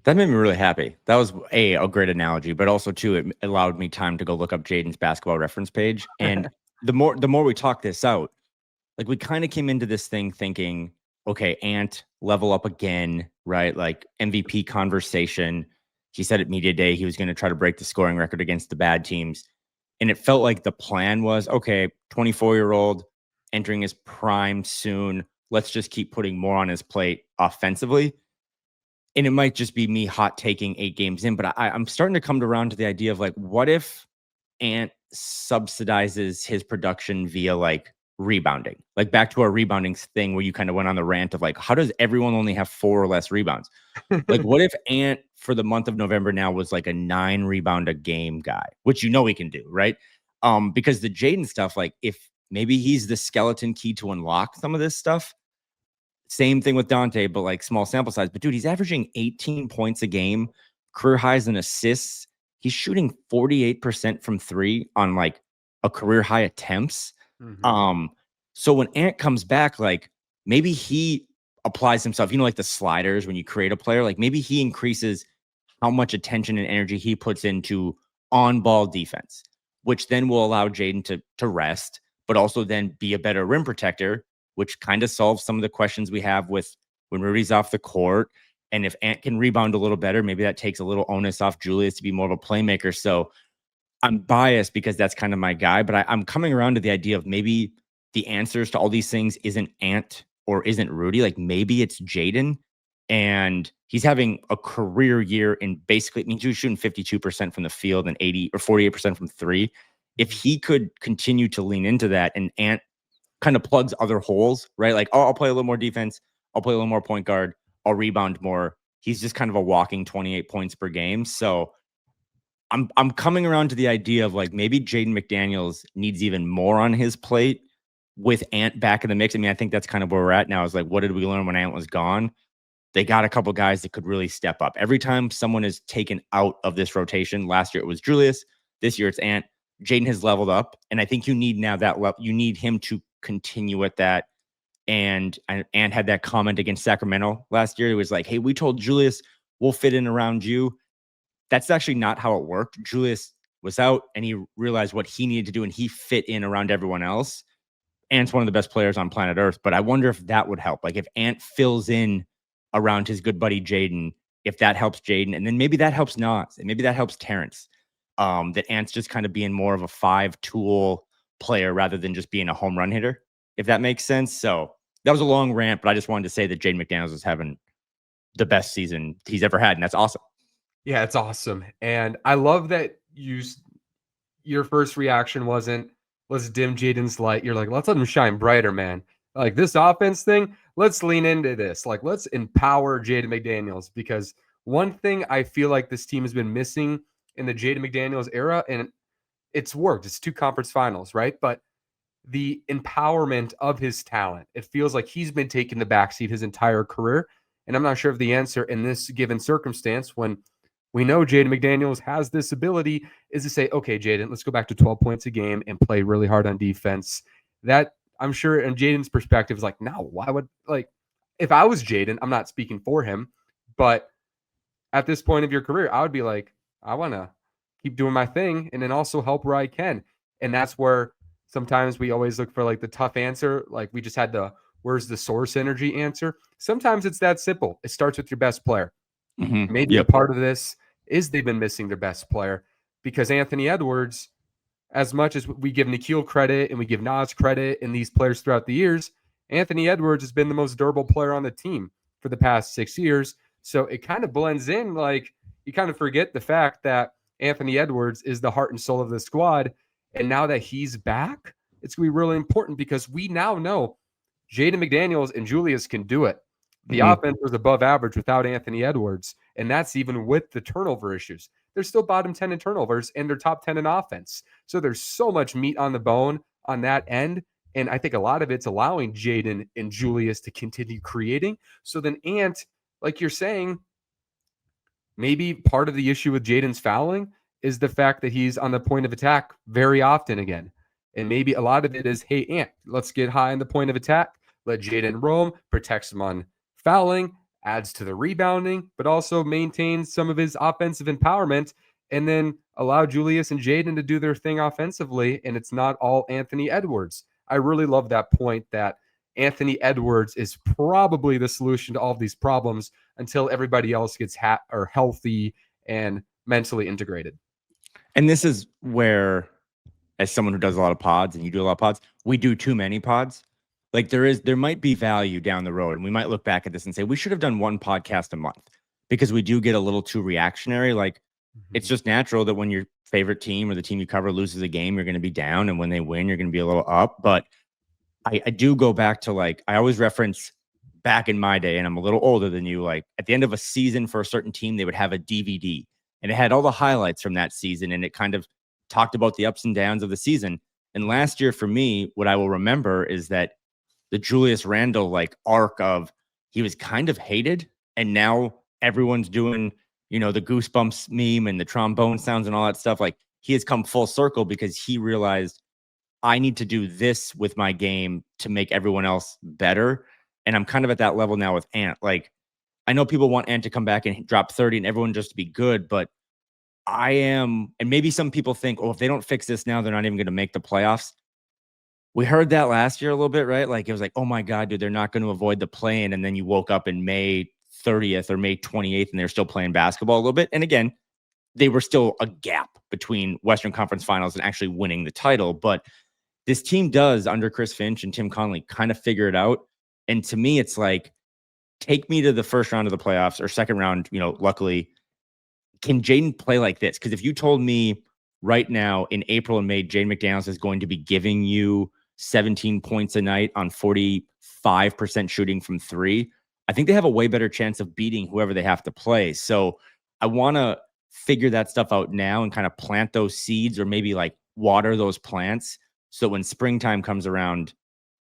That made me really happy. That was a great analogy, but also too, it allowed me time to go look up Jaden's basketball reference page. And the more we talk this out, like, we kind of came into this thing thinking, okay, Ant level up again, right? Like, MVP conversation. He said at media day he was going to try to break the scoring record against the bad teams. And it felt like the plan was, okay, 24-year-old entering his prime soon. Let's just keep putting more on his plate offensively. And it might just be me hot taking 8 games in, but I'm starting to come around to the idea of, like, what if Ant subsidizes his production via like rebounding, like back to our rebounding thing where you kind of went on the rant of like, how does everyone only have 4 or less rebounds? Like, what if Ant for the month of November now was like a 9 rebound a game guy, which he can do, right? Because the Jaden stuff, like, if maybe he's the skeleton key to unlock some of this stuff. Same thing with Dante, but like small sample size. But dude, he's averaging 18 points a game, career highs in assists. He's shooting 48% from 3 on like a career high attempts. So when Ant comes back, like, maybe he applies himself, like the sliders, when you create a player, like maybe he increases how much attention and energy he puts into on-ball defense, which then will allow Jaden to rest, but also then be a better rim protector, which kind of solves some of the questions we have with when Rudy's off the court. And if Ant can rebound a little better, maybe that takes a little onus off Julius to be more of a playmaker. So I'm biased because that's kind of my guy, but I'm coming around to the idea of maybe the answers to all these things isn't Ant or isn't Rudy. Like, maybe it's Jaden, and he's having a career year in basically, it means he's shooting 52% from the field and 80 or 48% from 3. If he could continue to lean into that, and Ant kind of plugs other holes, right? Like, oh, I'll play a little more defense. I'll play a little more point guard. I'll rebound more. He's just kind of a walking 28 points per game. So I'm coming around to the idea of like, maybe Jaden McDaniels needs even more on his plate with Ant back in the mix. I mean, I think that's kind of where we're at now, is like, what did we learn when Ant was gone? They got a couple guys that could really step up. Every time someone is taken out of this rotation, last year it was Julius. This year it's Ant. Jaden has leveled up. And I think you need now that you need him to continue at that. And Ant had that comment against Sacramento last year. It was like, hey, we told Julius we'll fit in around you. That's actually not how it worked. Julius was out and he realized what he needed to do, and he fit in around everyone else. Ant's one of the best players on planet Earth, but I wonder if that would help. Like, if Ant fills in around his good buddy Jaden, if that helps Jaden, and then maybe that helps Nas, and maybe that helps Terrence. That Ant's just kind of being more of a 5 tool player rather than just being a home run hitter, if that makes sense. So that was a long rant, but I just wanted to say that Jaden McDaniels is having the best season he's ever had, and that's awesome. Yeah, it's awesome. And I love that your first reaction wasn't, let's dim Jaden's light. You're like, let's let him shine brighter, man. Like this offense thing, let's lean into this. Like, let's empower Jaden McDaniels, because one thing I feel like this team has been missing in the Jaden McDaniels era, and it's worked. It's 2 conference finals, right? But the empowerment of his talent. It feels like he's been taking the backseat his entire career. And I'm not sure of the answer in this given circumstance when we know Jaden McDaniels has this ability, is to say, okay, Jaden, let's go back to 12 points a game and play really hard on defense. That I'm sure in Jaden's perspective is like, no, why would, like, if I was Jaden, I'm not speaking for him, but at this point of your career, I would be like, I want to keep doing my thing and then also help where I can. And that's where sometimes we always look for like the tough answer. Like we just had the where's the source energy answer. Sometimes it's that simple. It starts with your best player. Maybe a part of this is they've been missing their best player, because Anthony Edwards, as much as we give Nikhil credit and we give Nas credit and these players throughout the years, Anthony Edwards has been the most durable player on the team for the past 6 years. So it kind of blends in. Like you kind of forget the fact that Anthony Edwards is the heart and soul of the squad. And now that he's back, it's going to be really important, because we now know Jaden McDaniels and Julius can do it. The offense was above average without Anthony Edwards, and that's even with the turnover issues. They're still bottom 10 in turnovers, and they're top 10 in offense. So there's so much meat on the bone on that end. And I think a lot of it's allowing Jaden and Julius to continue creating. So then Ant, like you're saying, maybe part of the issue with Jaden's fouling is the fact that he's on the point of attack very often again. And maybe a lot of it is, hey, Ant, let's get high on the point of attack. Let Jaden roam, protects him on fouling, adds to the rebounding, but also maintains some of his offensive empowerment, and then allow Julius and Jaden to do their thing offensively. And it's not all Anthony Edwards. I really love that point that Anthony Edwards is probably the solution to all of these problems until everybody else gets healthy and mentally integrated. And this is where, as someone who does a lot of pods, and you do a lot of pods, we do too many pods. Like there might be value down the road, and we might look back at this and say we should have done one podcast a month, because we do get a little too reactionary. Like it's just natural that when your favorite team or the team you cover loses a game, you're going to be down, and when they win, you're going to be a little up. But I do go back to, like, I always reference back in my day, and I'm a little older than you, like at the end of a season for a certain team, they would have a DVD, and it had all the highlights from that season, and it kind of talked about the ups and downs of the season. And last year for me, what I will remember is that the Julius Randle like arc of, he was kind of hated, and now everyone's doing, the Goosebumps meme and the trombone sounds and all that stuff. Like he has come full circle because he realized, I need to do this with my game to make everyone else better. And I'm kind of at that level now with Ant. Like I know people want Ant to come back and drop 30 and everyone just to be good, but I am, and maybe some people think, oh, if they don't fix this now, they're not even going to make the playoffs. We heard that last year a little bit, right? Like it was like, oh my God, dude, they're not going to avoid the play-in. And then you woke up in May 30th or May 28th and they're still playing basketball a little bit. And again, they were still a gap between Western Conference Finals and actually winning the title. But this team does, under Chris Finch and Tim Connelly, kind of figure it out. And to me, it's like, take me to the first round of the playoffs or second round, luckily. Can Jaden play like this? Because if you told me right now in April and May, Jaden McDaniels is going to be giving you 17 points a night on 45% shooting from three, I think they have a way better chance of beating whoever they have to play. So I want to figure that stuff out now and kind of plant those seeds, or maybe like water those plants, so when springtime comes around,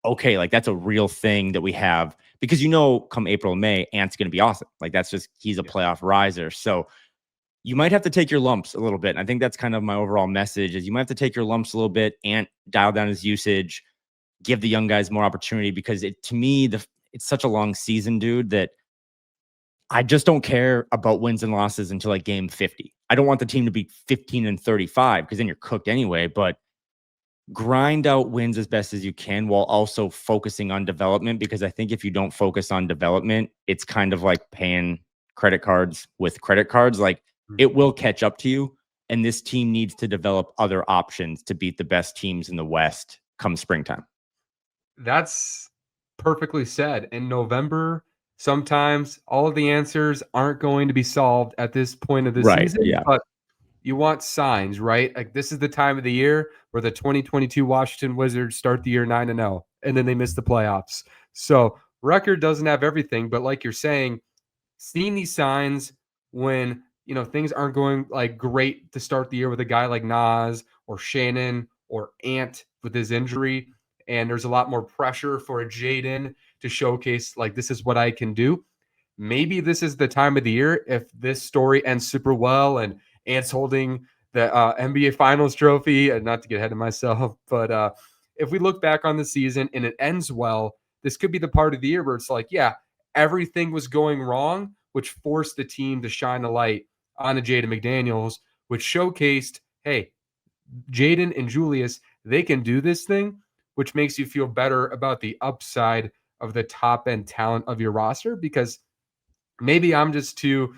okay, like that's a real thing that we have, because come April and May, Ant's going to be awesome. Like that's just, he's a playoff riser. So you might have to take your lumps a little bit. And I think that's kind of my overall message, is you might have to take your lumps a little bit and dial down his usage, give the young guys more opportunity, because to me, it's such a long season, dude, that I just don't care about wins and losses until like game 50. I don't want the team to be 15-35, because then you're cooked anyway, but grind out wins as best as you can while also focusing on development, because I think if you don't focus on development, it's kind of like paying credit cards with credit cards. Like it will catch up to you. and this team needs to develop other options to beat the best teams in the West come springtime. That's perfectly said. In November, sometimes all of the answers aren't going to be solved at this point of the Right. season, Yeah. but you want signs, right? Like this is the time of the year where the 2022 Washington Wizards start the year 9-0 and then they miss the playoffs. So, record doesn't have everything, but like you're saying, seeing these signs when things aren't going like great to start the year with a guy like Nas or Shannon or Ant with his injury, and there's a lot more pressure for a Jaden to showcase like this is what I can do. Maybe this is the time of the year if this story ends super well and Ant's holding the NBA Finals trophy, and not to get ahead of myself, but if we look back on the season and it ends well, this could be the part of the year where it's like, yeah, everything was going wrong, which forced the team to shine a light on the Jaden McDaniels, which showcased, hey, Jaden and Julius, they can do this thing, which makes you feel better about the upside of the top end talent of your roster because maybe I'm just too,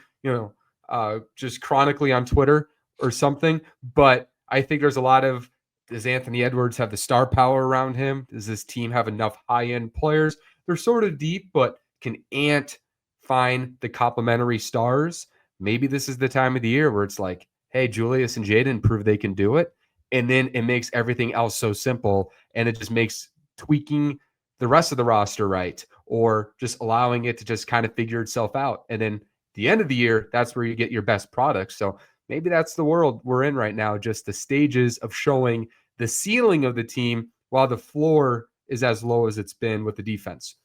just chronically on Twitter or something. But I think there's a lot of, does Anthony Edwards have the star power around him? Does this team have enough high end players? They're sort of deep, but can Ant find the complementary stars? Maybe this is the time of the year where it's like, hey, Julius and Jaden prove they can do it. And then it makes everything else so simple. And it just makes tweaking the rest of the roster right, or just allowing it to just kind of figure itself out. And then the end of the year, that's where you get your best products. So maybe that's the world we're in right now, just the stages of showing the ceiling of the team while the floor is as low as it's been with the defense.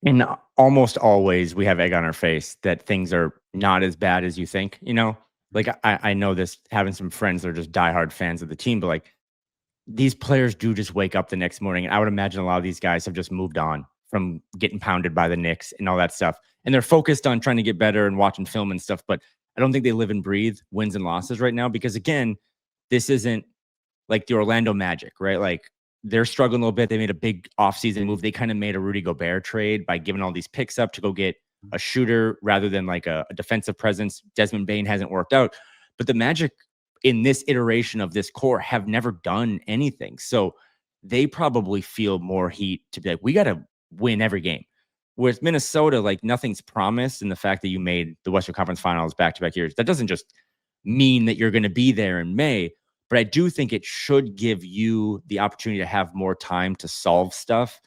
And almost always we have egg on our face that things are not as bad as you think, like I know this having some friends that are just diehard fans of the team, but like these players do just wake up the next morning. And I would imagine a lot of these guys have just moved on from getting pounded by the Knicks and all that stuff. And they're focused on trying to get better and watching film and stuff. But I don't think they live and breathe wins and losses right now because, again, this isn't like the Orlando Magic, right? Like they're struggling a little bit. They made a big offseason move. They kind of made a Rudy Gobert trade by giving all these picks up to go get a shooter rather than like a defensive presence. Desmond Bane hasn't worked out. But the Magic in this iteration of this core have never done anything. So they probably feel more heat to be like, we got to win every game. With Minnesota, like nothing's promised. And the fact that you made the Western Conference Finals back-to-back years, that doesn't just mean that you're going to be there in May. But I do think it should give you the opportunity to have more time to solve stuff.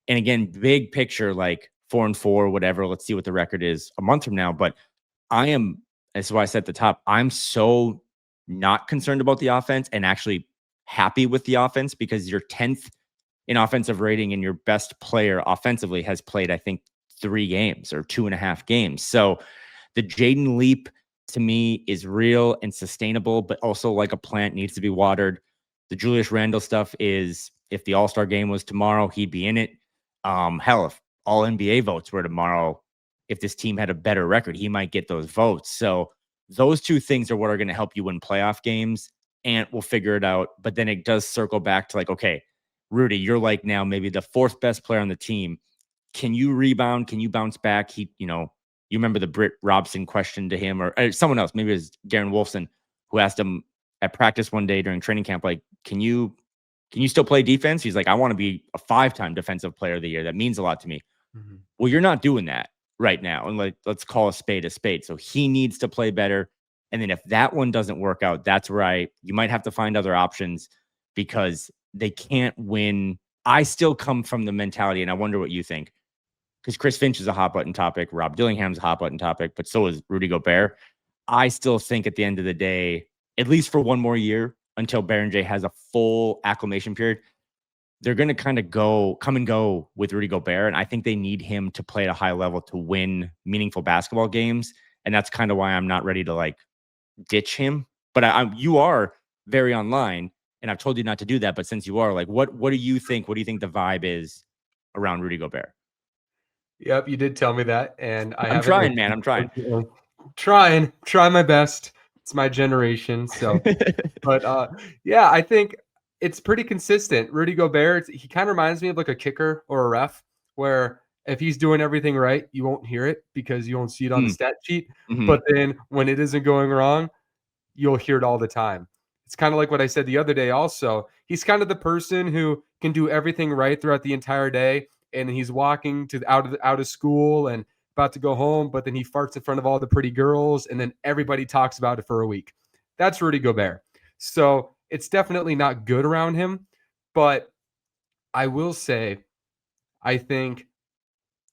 And again, big picture, like 4-4, whatever. Let's see what the record is a month from now. But that's why I said at the top, I'm so not concerned about the offense and actually happy with the offense because you're 10th in offensive rating and your best player offensively has played, I think, 3 games or 2.5 games. So the Jaden leap to me is real and sustainable, but also like a plant needs to be watered. The Julius Randle stuff is if the All-Star game was tomorrow, he'd be in it. Hell, if all NBA votes were tomorrow, if this team had a better record, he might get those votes. So those two things are what are going to help you win playoff games. And we'll figure it out. But then it does circle back to like, okay, Rudy, you're like now maybe the 4th best player on the team. Can you rebound? Can you bounce back? You remember the Britt Robson question to him or someone else, maybe it was Darren Wolfson, who asked him at practice one day during training camp, like, can you still play defense? He's like, I want to be a 5-time defensive player of the year. That means a lot to me. Mm-hmm. Well, you're not doing that right now. And let's call a spade a spade. So he needs to play better. And then if that one doesn't work out, that's where you might have to find other options because they can't win. I still come from the mentality, and I wonder what you think, because Chris Finch is a hot button topic. Rob Dillingham's a hot button topic, but so is Rudy Gobert. I still think at the end of the day, at least for one more year until Berenger has a full acclimation period, they're going to kind of come and go with Rudy Gobert. And I think they need him to play at a high level to win meaningful basketball games. And that's kind of why I'm not ready to like ditch him. But you are very online, and I've told you not to do that. But since you are, like, what do you think? What do you think the vibe is around Rudy Gobert? Yep, you did tell me that, and I'm trying, man. I'm trying. Try my best. It's my generation, so. But yeah, I think it's pretty consistent. Rudy Gobert, he kind of reminds me of like a kicker or a ref, where if he's doing everything right, you won't hear it because you won't see it on the stat sheet. Mm-hmm. But then when it isn't going wrong, you'll hear it all the time. It's kind of like what I said the other day also. He's kind of the person who can do everything right throughout the entire day, and he's walking to out of school and about to go home, but then he farts in front of all the pretty girls, and then everybody talks about it for a week. That's Rudy Gobert. So it's definitely not good around him. But I will say, I think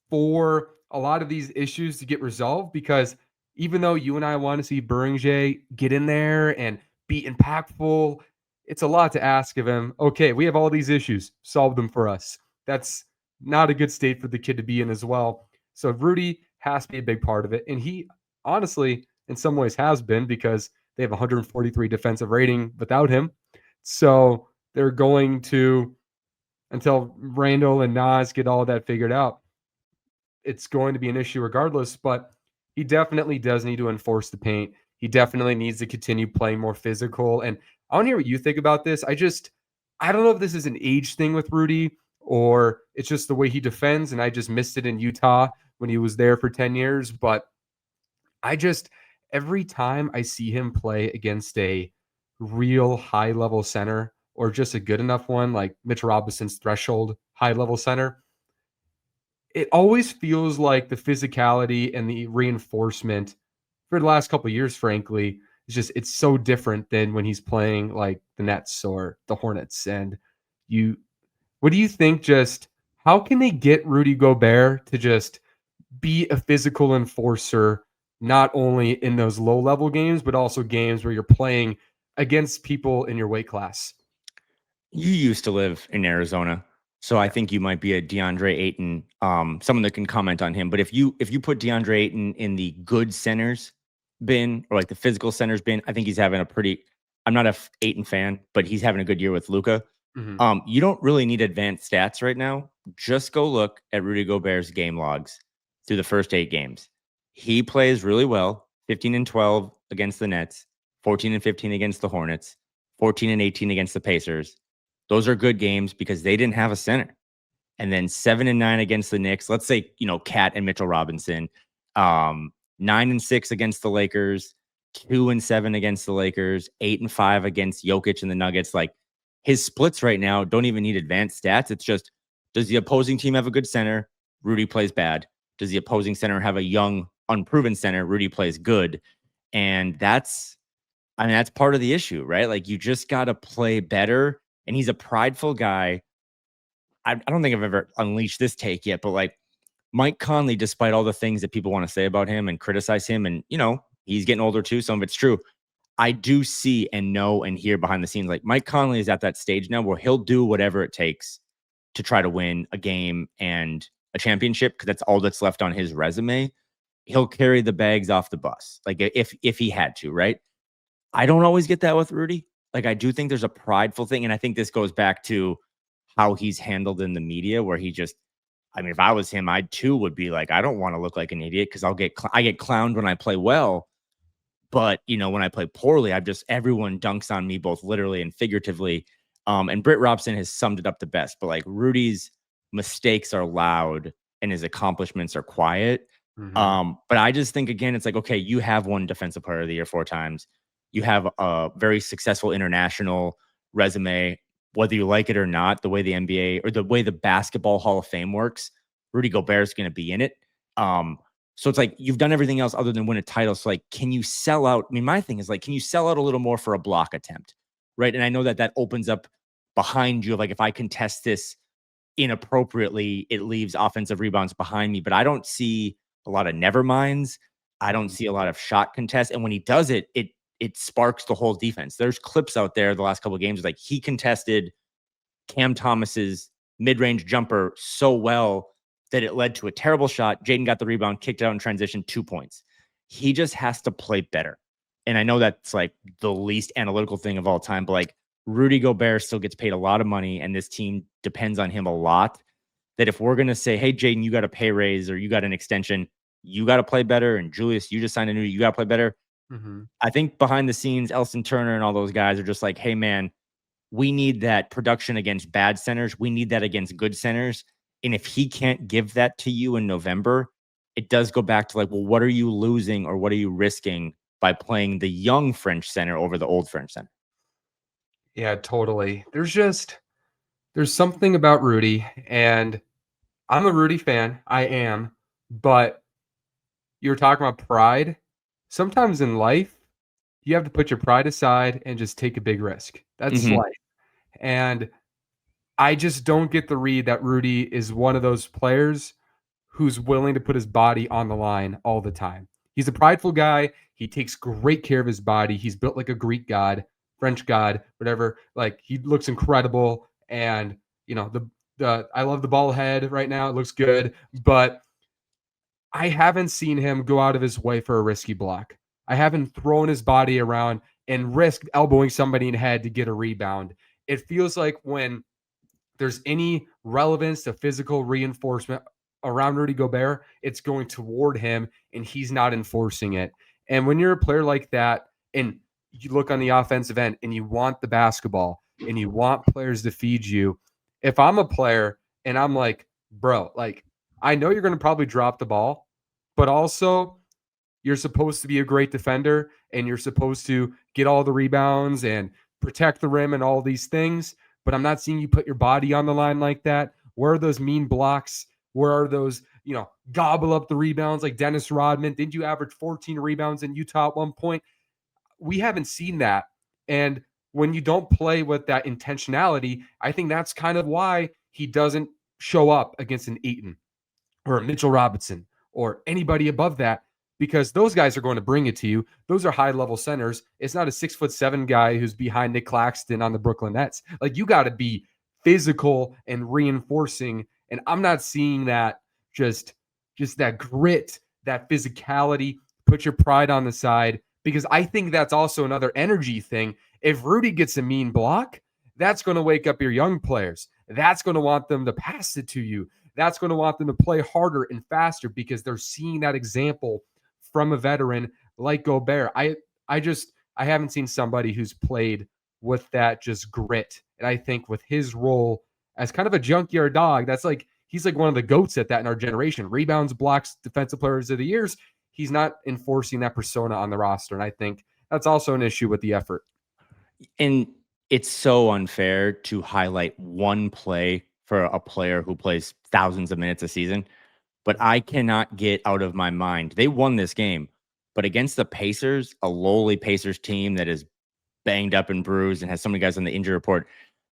for a lot of these issues to get resolved, because even though you and I want to see Beringer get in there and be impactful, it's a lot to ask of him. Okay, we have all these issues, solve them for us. That's not a good state for the kid to be in as well. So Rudy has to be a big part of it. And he honestly, in some ways, has been, because they have 143 defensive rating without him. So they're going to, until Randall and Nas get all that figured out, it's going to be an issue regardless. But he definitely does need to enforce the paint. He definitely needs to continue playing more physical. And I want to hear what you think about this. I don't know if this is an age thing with Rudy or it's just the way he defends. And I just missed it in Utah when he was there for 10 years. But I just, every time I see him play against a real high level center or just a good enough one, like Mitch Robinson's threshold high level center, it always feels like the physicality and the reinforcement for the last couple of years, frankly, it's so different than when he's playing like the Nets or the Hornets. And you, what do you think? Just how can they get Rudy Gobert to just be a physical enforcer, not only in those low level games, but also games where you're playing against people in your weight class? You used to live in Arizona, so I Yeah. think you might be a DeAndre Ayton, someone that can comment on him. But if you put DeAndre Ayton in the good centers bin or like the physical centers bin, I think he's having a pretty. I'm not a Ayton fan, but he's having a good year with Luka. Hmm. You don't really need advanced stats right now. Just go look at Rudy Gobert's game logs through the first 8 games. He plays really well. 15 and 12 against the Nets, 14 and 15 against the Hornets, 14 and 18 against the Pacers. Those are good games because they didn't have a center. And then 7 and 9 against the Knicks. Let's say, Cat and Mitchell Robinson. 9 and 6 against the Lakers, 2 and 7 against the Lakers, 8 and 5 against Jokic and the Nuggets. Like his splits right now don't even need advanced stats. It's just, does the opposing team have a good center? Rudy plays bad. Does the opposing center have a young, unproven center? Rudy plays good. And that's part of the issue, right? Like you just got to play better. And he's a prideful guy. I don't think I've ever unleashed this take yet, but like Mike Conley, despite all the things that people want to say about him and criticize him, and he's getting older too, some of it's true. I do see and know and hear behind the scenes, like Mike Conley is at that stage now where he'll do whatever it takes to try to win a game and a championship because that's all that's left on his resume. He'll carry the bags off the bus, like if he had to, right? I don't always get that with Rudy. Like I do think there's a prideful thing, and I think this goes back to how he's handled in the media, where he just, I mean, if I was him, I too would be like, I don't want to look like an idiot because I get clowned when I play well, but when I play poorly, everyone dunks on me both literally and figuratively. And Britt Robson has summed it up the best. But like Rudy's mistakes are loud and his accomplishments are quiet. Hmm. But I just think again, it's like, okay, you have won Defensive Player of the Year 4 times. You have a very successful international resume, whether you like it or not. The way the NBA or the way the Basketball Hall of Fame works, Rudy Gobert is going to be in it. So it's like you've done everything else other than win a title. So like, can you sell out? I mean, my thing is like, can you sell out a little more for a block attempt, right? And I know that opens up behind you. Like if I contest this inappropriately, it leaves offensive rebounds behind me. But I don't see a lot of never minds. I don't see a lot of shot contests. And when he does it, it sparks the whole defense. There's clips out there the last couple of games like he contested Cam Thomas's mid-range jumper so well that it led to a terrible shot. Jaden got the rebound, kicked it out in transition, 2 points. He just has to play better. And I know that's like the least analytical thing of all time, but like Rudy Gobert still gets paid a lot of money and this team depends on him a lot. That if we're going to say, hey, Jaden, you got a pay raise or you got an extension, you got to play better. And Julius, you just signed a new, you got to play better. Hmm. I think behind the scenes, Elston Turner and all those guys are just like, hey, man, we need that production against bad centers. We need that against good centers. And if he can't give that to you in November, it does go back to like, well, what are you losing or what are you risking by playing the young French center over the old French center. Yeah, totally. There's something about Rudy, and I'm a Rudy fan. I am, but you were talking about pride. Sometimes in life, you have to put your pride aside and just take a big risk. That's Mm-hmm. life. And I just don't get the read that Rudy is one of those players who's willing to put his body on the line all the time. He's a prideful guy. He takes great care of his body. He's built like a Greek god, French god, whatever. Like he looks incredible. And the I love the ball head right now. It looks good, but I haven't seen him go out of his way for a risky block. I haven't thrown his body around and risked elbowing somebody in the head to get a rebound. It feels like when there's any relevance to physical reinforcement around Rudy Gobert, it's going toward him and he's not enforcing it. And when you're a player like that and you look on the offensive end and you want the basketball and you want players to feed you, if I'm a player and I'm like, bro, like I know you're going to probably drop the ball, but also you're supposed to be a great defender and you're supposed to get all the rebounds and protect the rim and all these things. But I'm not seeing you put your body on the line like that. Where are those mean blocks? Where are those, gobble up the rebounds like Dennis Rodman? Didn't you average 14 rebounds in Utah at one point? We haven't seen that. And when you don't play with that intentionality, I think that's kind of why he doesn't show up against an Eaton or a Mitchell Robinson or anybody above that, because those guys are going to bring it to you. Those are high level centers. It's not a 6'7" guy who's behind Nick Claxton on the Brooklyn Nets. Like you got to be physical and reinforcing. And I'm not seeing that just that grit, that physicality, put your pride on the side, because I think that's also another energy thing. If Rudy gets a mean block, that's going to wake up your young players. That's going to want them to pass it to you. That's going to want them to play harder and faster because they're seeing that example from a veteran like Gobert. I haven't seen somebody who's played with that just grit. And I think with his role as kind of a junkyard dog, that's like he's like one of the goats at that in our generation. Rebounds, blocks, defensive players of the years. He's not enforcing that persona on the roster. And I think that's also an issue with the effort. And it's so unfair to highlight one play for a player who plays thousands of minutes a season. But I cannot get out of my mind. They won this game, but against the Pacers, a lowly Pacers team that is banged up and bruised and has so many guys on the injury report,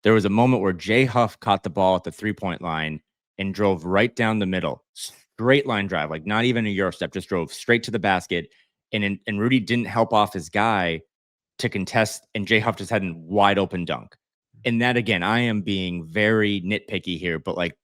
there was a moment where Jay Huff caught the ball at the 3-point line and drove right down the middle, straight line drive, like not even a Euro step, just drove straight to the basket. And Rudy didn't help off his guy to contest, and Jay Huff just had a wide open dunk. And that, again, I am being very nitpicky here, but like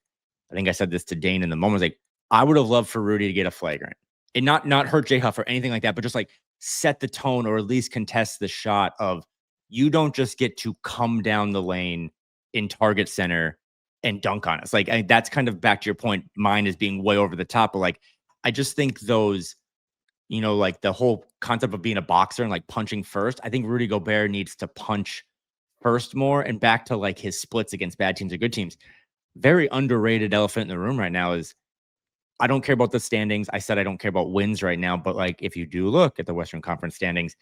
I think I said this to Dane in the moment. Like I would have loved for Rudy to get a flagrant and not hurt Jay Huff or anything like that, but just like set the tone or at least contest the shot of you don't just get to come down the lane in target center and dunk on us. Like that's kind of back to your point. Mine is being way over the top, but like I just think those, like the whole concept of being a boxer and like punching first. I think Rudy Gobert needs to punch first more, and back to like his splits against bad teams and good teams. Very underrated elephant in the room right now is I don't care about the standings. I said I don't care about wins right now, but like if you do look at the Western Conference standings,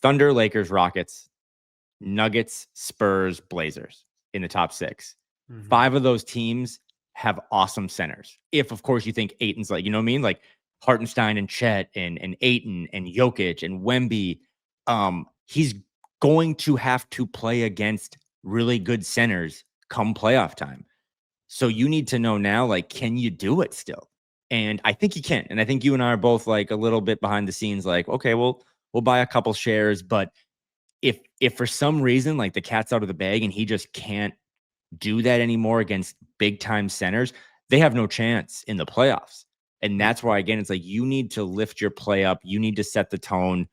Thunder, Lakers, Rockets, Nuggets, Spurs, Blazers in the top 6. Mm-hmm. 5 of those teams have awesome centers. If of course you think Ayton's like, you know what I mean? Like Hartenstein and Chet and Ayton and Jokic and Wemby, he's going to have to play against really good centers come playoff time. So you need to know now, like, can you do it still? And I think you can. And I think you and I are both like a little bit behind the scenes, like, okay, we'll buy a couple shares. But if for some reason, like the cat's out of the bag and he just can't do that anymore against big time centers, they have no chance in the playoffs. And that's why, again, it's like you need to lift your play up. You need to set the tone.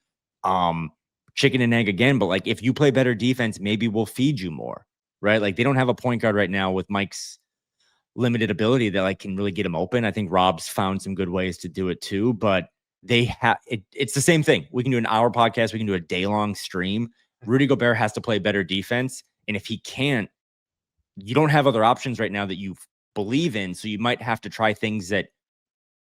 Chicken and egg again. But like if you play better defense, maybe we'll feed you more, right? Like they don't have a point guard right now with Mike's limited ability that like can really get him open. I think Rob's found some good ways to do it too, but they have it's the same thing. We can do an hour podcast, we can do a day-long stream. Rudy Gobert has to play better defense, and if he can't, you don't have other options right now that you believe in, so you might have to try things that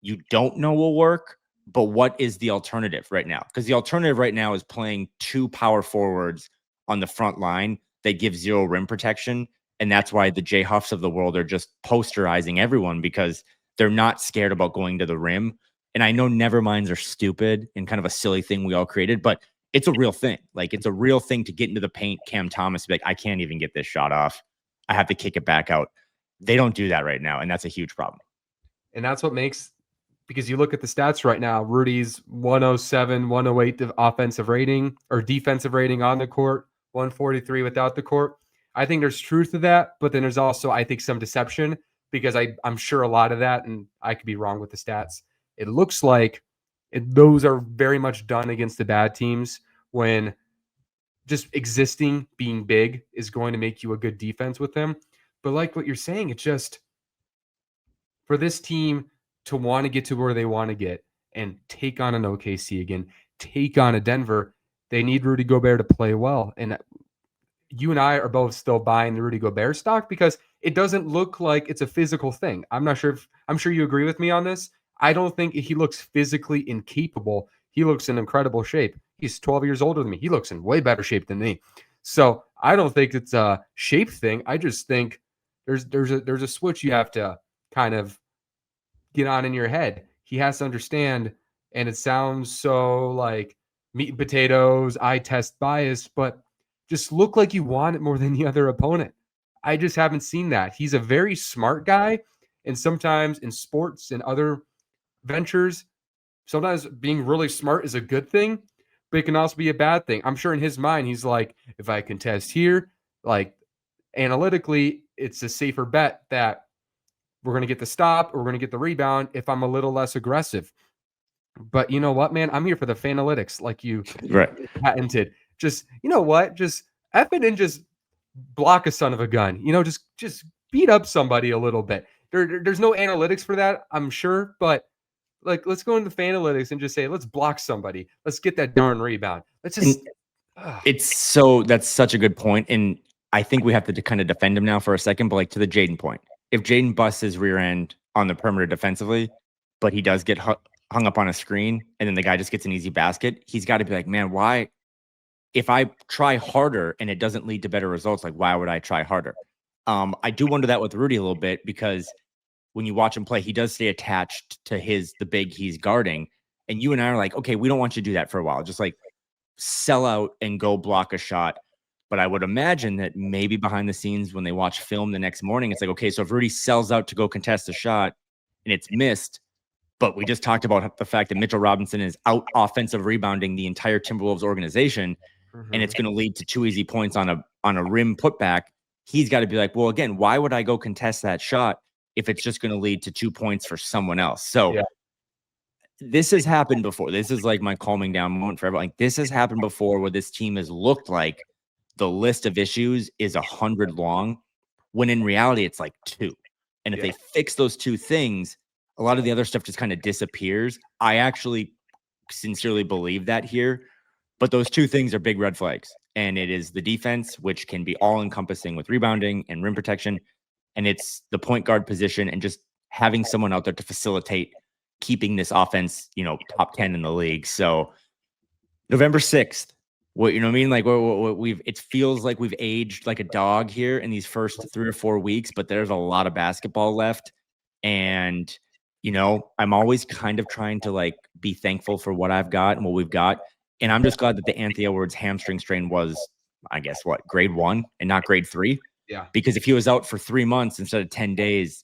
you don't know will work, But what is the alternative right now? Because the alternative right now is playing two power forwards on the front line that give zero rim protection. And that's why the J Huffs of the world are just posterizing everyone because they're not scared about going to the rim. And I know never minds are stupid and kind of a silly thing we all created, but it's a real thing. Like it's a real thing to get into the paint. Cam Thomas be like, I can't even get this shot off. I have to kick it back out. They don't do that right now. And that's a huge problem. And that's what makes, because you look at the stats right now, Rudy's 107, 108 offensive rating or defensive rating on the court, 143 without the court. I think there's truth to that, but then there's also, I think, some deception because I'm sure a lot of that, and I could be wrong with the stats. It looks like those are very much done against the bad teams when just existing, being big is going to make you a good defense with them. But like what you're saying, it's just for this team to want to get to where they want to get and take on an OKC again, take on a Denver, they need Rudy Gobert to play well. And you and I are both still buying the Rudy Gobert stock because it doesn't look like it's a physical thing. I'm sure you agree with me on this. I don't think he looks physically incapable. He looks in incredible shape. He's 12 years older than me. He looks in way better shape than me. So I don't think it's a shape thing. I just think there's a switch you have to kind of get on in your head. He has to understand, and it sounds so like meat and potatoes, eye test bias, but just look like you want it more than the other opponent. I just haven't seen that. He's a very smart guy, and sometimes in sports and other ventures, sometimes being really smart is a good thing, but it can also be a bad thing. I'm sure in his mind, he's like, if I contest here, like analytically, it's a safer bet that we're going to get the stop or we're going to get the rebound if I'm a little less aggressive. But you know what, man? I'm here for the fanalytics, like you Right. patented. Just, you know what? Just F it and just block a son of a gun. You know, just beat up somebody a little bit. There's no analytics for that, I'm sure, but like let's go into fanalytics and just say let's block somebody. Let's get that darn rebound. Let's just That's such a good point. And I think we have to kind of defend him now for a second, but like to the Jaden point, if Jaden busts his rear end on the perimeter defensively, but he does get hung up on a screen and then the guy just gets an easy basket, he's got to be like, man, why? If I try harder and it doesn't lead to better results, like why would I try harder? I do wonder that with Rudy a little bit because when you watch him play, he does stay attached to the big he's guarding. And you and I are like, okay, we don't want you to do that for a while. Just like sell out and go block a shot. But I would imagine that maybe behind the scenes when they watch film the next morning, it's like, okay, so if Rudy sells out to go contest a shot and it's missed, but we just talked about the fact that Mitchell Robinson is out offensive rebounding the entire Timberwolves organization, and it's going to lead to 2 easy points on a rim putback. He's got to be like, well, again, why would I go contest that shot if it's just going to lead to 2 points for someone else? So this has happened before. This is like my calming down moment for everyone. Like this has happened before where this team has looked like the list of issues is 100 long, when in reality it's like 2. And if they fix those 2 things, a lot of the other stuff just kind of disappears. I actually sincerely believe that here, but those 2 things are big red flags. And it is the defense, which can be all encompassing with rebounding and rim protection. And it's the point guard position and just having someone out there to facilitate keeping this offense, top 10 in the league. So November 6th, what, you know what I mean? Like it feels like we've aged like a dog here in these first 3 or 4 weeks, but there's a lot of basketball left. And, I'm always kind of trying to like be thankful for what I've got and what we've got. And I'm just glad that the Anthony Edwards hamstring strain was, I guess, grade 1 and not grade 3. Yeah. Because if he was out for 3 months instead of 10 days,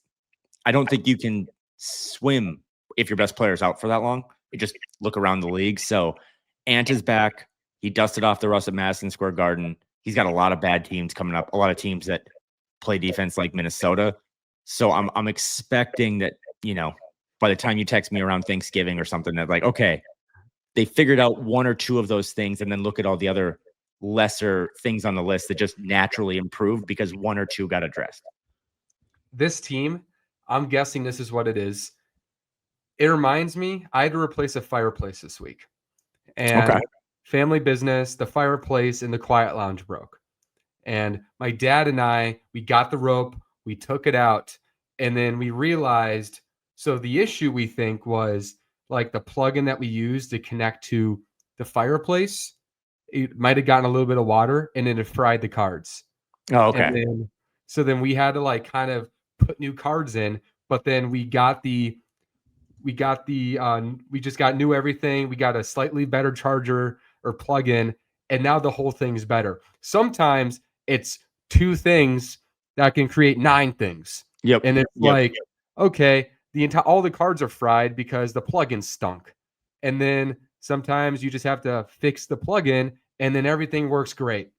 I don't think you can swim if your best player is out for that long. You just look around the league. So Ant is back. He dusted off the rust at Madison Square Garden. He's got a lot of bad teams coming up, a lot of teams that play defense like Minnesota. So I'm expecting that, by the time you text me around Thanksgiving or something, that like, okay, they figured out 1 or 2 of those things and then look at all the other lesser things on the list that just naturally improved because 1 or 2 got addressed. This team, I'm guessing this is what it is. It reminds me, I had to replace a fireplace this week. And family business, the fireplace in the quiet lounge broke. And my dad and I, we got the rope, we took it out, and then we realized, so the issue we think was like the plugin that we use to connect to the fireplace, it might have gotten a little bit of water and then it fried the cards. Oh, And okay. then we had to like kind of put new cards in, but then we just got new everything. We got a slightly better charger or plug-in, and now the whole thing's better. Sometimes it's two things that can create nine things. Yep. And it's Yep. like, okay, all the cards are fried because the plugin stunk. And then sometimes you just have to fix the plugin and then everything works great.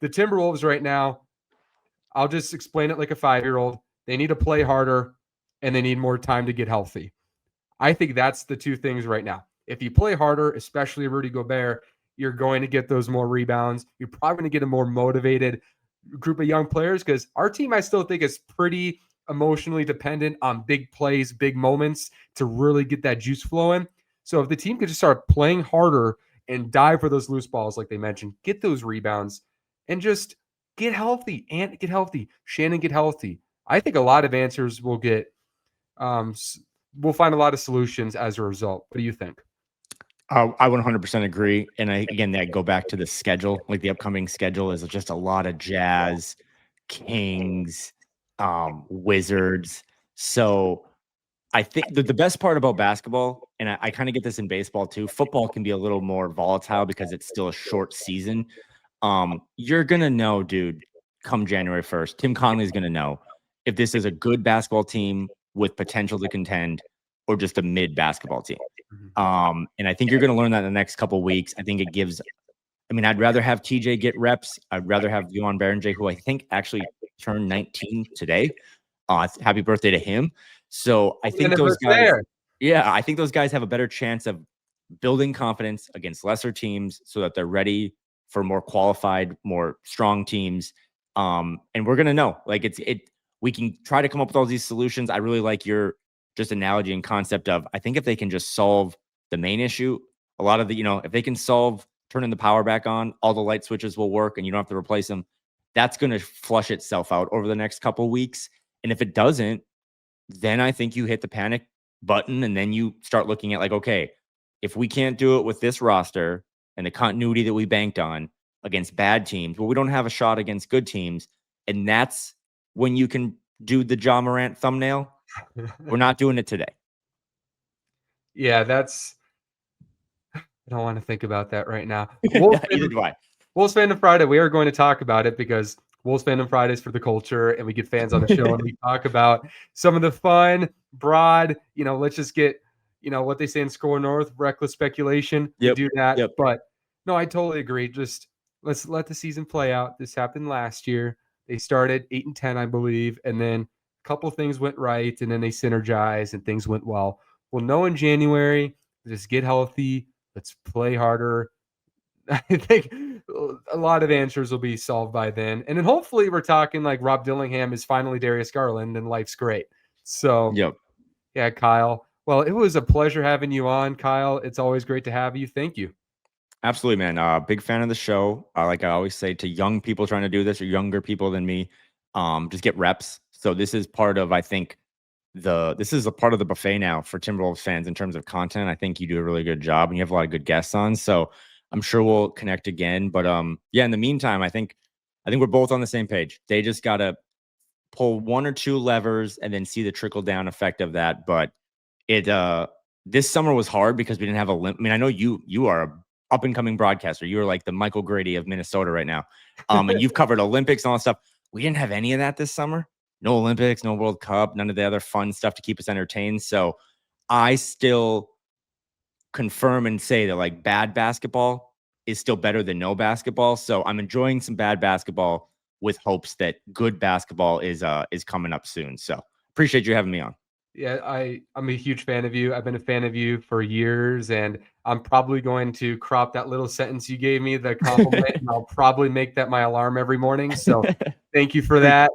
The Timberwolves right now, I'll just explain it like a 5-year-old. They need to play harder and they need more time to get healthy. I think that's the two things right now. If you play harder, especially Rudy Gobert, you're going to get those more rebounds. You're probably going to get a more motivated group of young players because our team, I still think, is pretty emotionally dependent on big plays, big moments to really get that juice flowing. So if the team could just start playing harder and dive for those loose balls, like they mentioned, get those rebounds and just get healthy. And get healthy. Shannon, get healthy. I think a lot of answers will get we'll find a lot of solutions as a result. What do you think? I 100% agree. And again, that go back to the schedule. Like the upcoming schedule is just a lot of Jazz, Kings, Wizards. So I think the best part about basketball, and I kind of get this in baseball too, football can be a little more volatile because it's still a short season. You're going to know, dude, come January 1st, Tim Conley's going to know if this is a good basketball team with potential to contend or just a mid basketball team. And I think you're going to learn that in the next couple of weeks. I think it gives, I mean, I'd rather have TJ get reps. I'd rather have Juwan Berenger, who I think actually turned 19 today. Happy birthday to him. So I think those guys, I think those guys have a better chance of building confidence against lesser teams so that they're ready for more qualified, more strong teams. And we're going to know, like we can try to come up with all these solutions. I really like your just analogy and concept of, I think if they can just solve the main issue, a lot of the, if they can solve turning the power back on, all the light switches will work and you don't have to replace them. That's going to flush itself out over the next couple of weeks. And if it doesn't, then I think you hit the panic button and then you start looking at like, okay, if we can't do it with this roster and the continuity that we banked on against bad teams, well, we don't have a shot against good teams. And that's when you can do the Ja Morant thumbnail. We're not doing it today. Yeah, I don't want to think about that right now. Either do I. Wolves Fandom Friday, we are going to talk about it because Wolves Fandom Fridays for the culture, and we get fans on the show and we talk about some of the fun, broad, let's just get, what they say in Score North, reckless speculation. Yep. Do that. Yep. But no, I totally agree. Just let's let the season play out. This happened last year. They started 8-10, I believe, and then a couple things went right, and then they synergized and things went well. We'll know in January. Just get healthy. Let's play harder. I think a lot of answers will be solved by then. And then hopefully we're talking like Rob Dillingham is finally Darius Garland and life's great. So, yeah, Kyle. Well, it was a pleasure having you on, Kyle. It's always great to have you. Thank you. Absolutely, man. Big fan of the show. Like I always say to young people trying to do this or younger people than me, just get reps. So this is part of, I think, this is a part of the buffet now for Timberwolves fans in terms of content. I think you do a really good job and you have a lot of good guests on. So I'm sure we'll connect again. But in the meantime, I think we're both on the same page. They just gotta pull one or two levers and then see the trickle down effect of that. But this summer was hard because we didn't have I mean, I know you are a up and coming broadcaster. You're like the Michael Grady of Minnesota right now. And you've covered Olympics and all that stuff. We didn't have any of that this summer. No Olympics, no World Cup, none of the other fun stuff to keep us entertained. So I still confirm and say that like bad basketball is still better than no basketball. So I'm enjoying some bad basketball with hopes that good basketball is coming up soon. So appreciate you having me on. Yeah, I'm a huge fan of you. I've been a fan of you for years, and I'm probably going to crop that little sentence you gave me, the compliment, and I'll probably make that my alarm every morning. So thank you for that.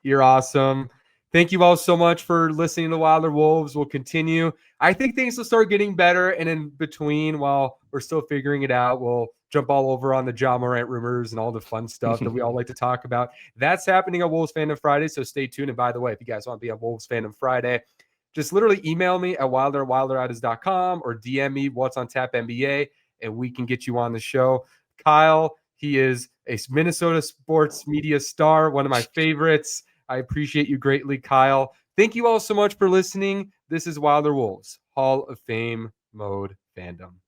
You're awesome. Thank you all so much for listening to Wilder Wolves. We'll continue. I think things will start getting better, and in between, while we're still figuring it out, we'll jump all over on the Ja Morant rumors and all the fun stuff that we all like to talk about. That's happening on Wolves Fandom Friday, so stay tuned. And by the way, if you guys want to be on Wolves Fandom Friday, just literally email me at wilder@wilderitis.com or DM me what's on tap NBA, and we can get you on the show. Kyle, he is a Minnesota sports media star, one of my favorites. I appreciate you greatly, Kyle. Thank you all so much for listening. This is Wilder Wolves, Hall of Fame Mode Fandom.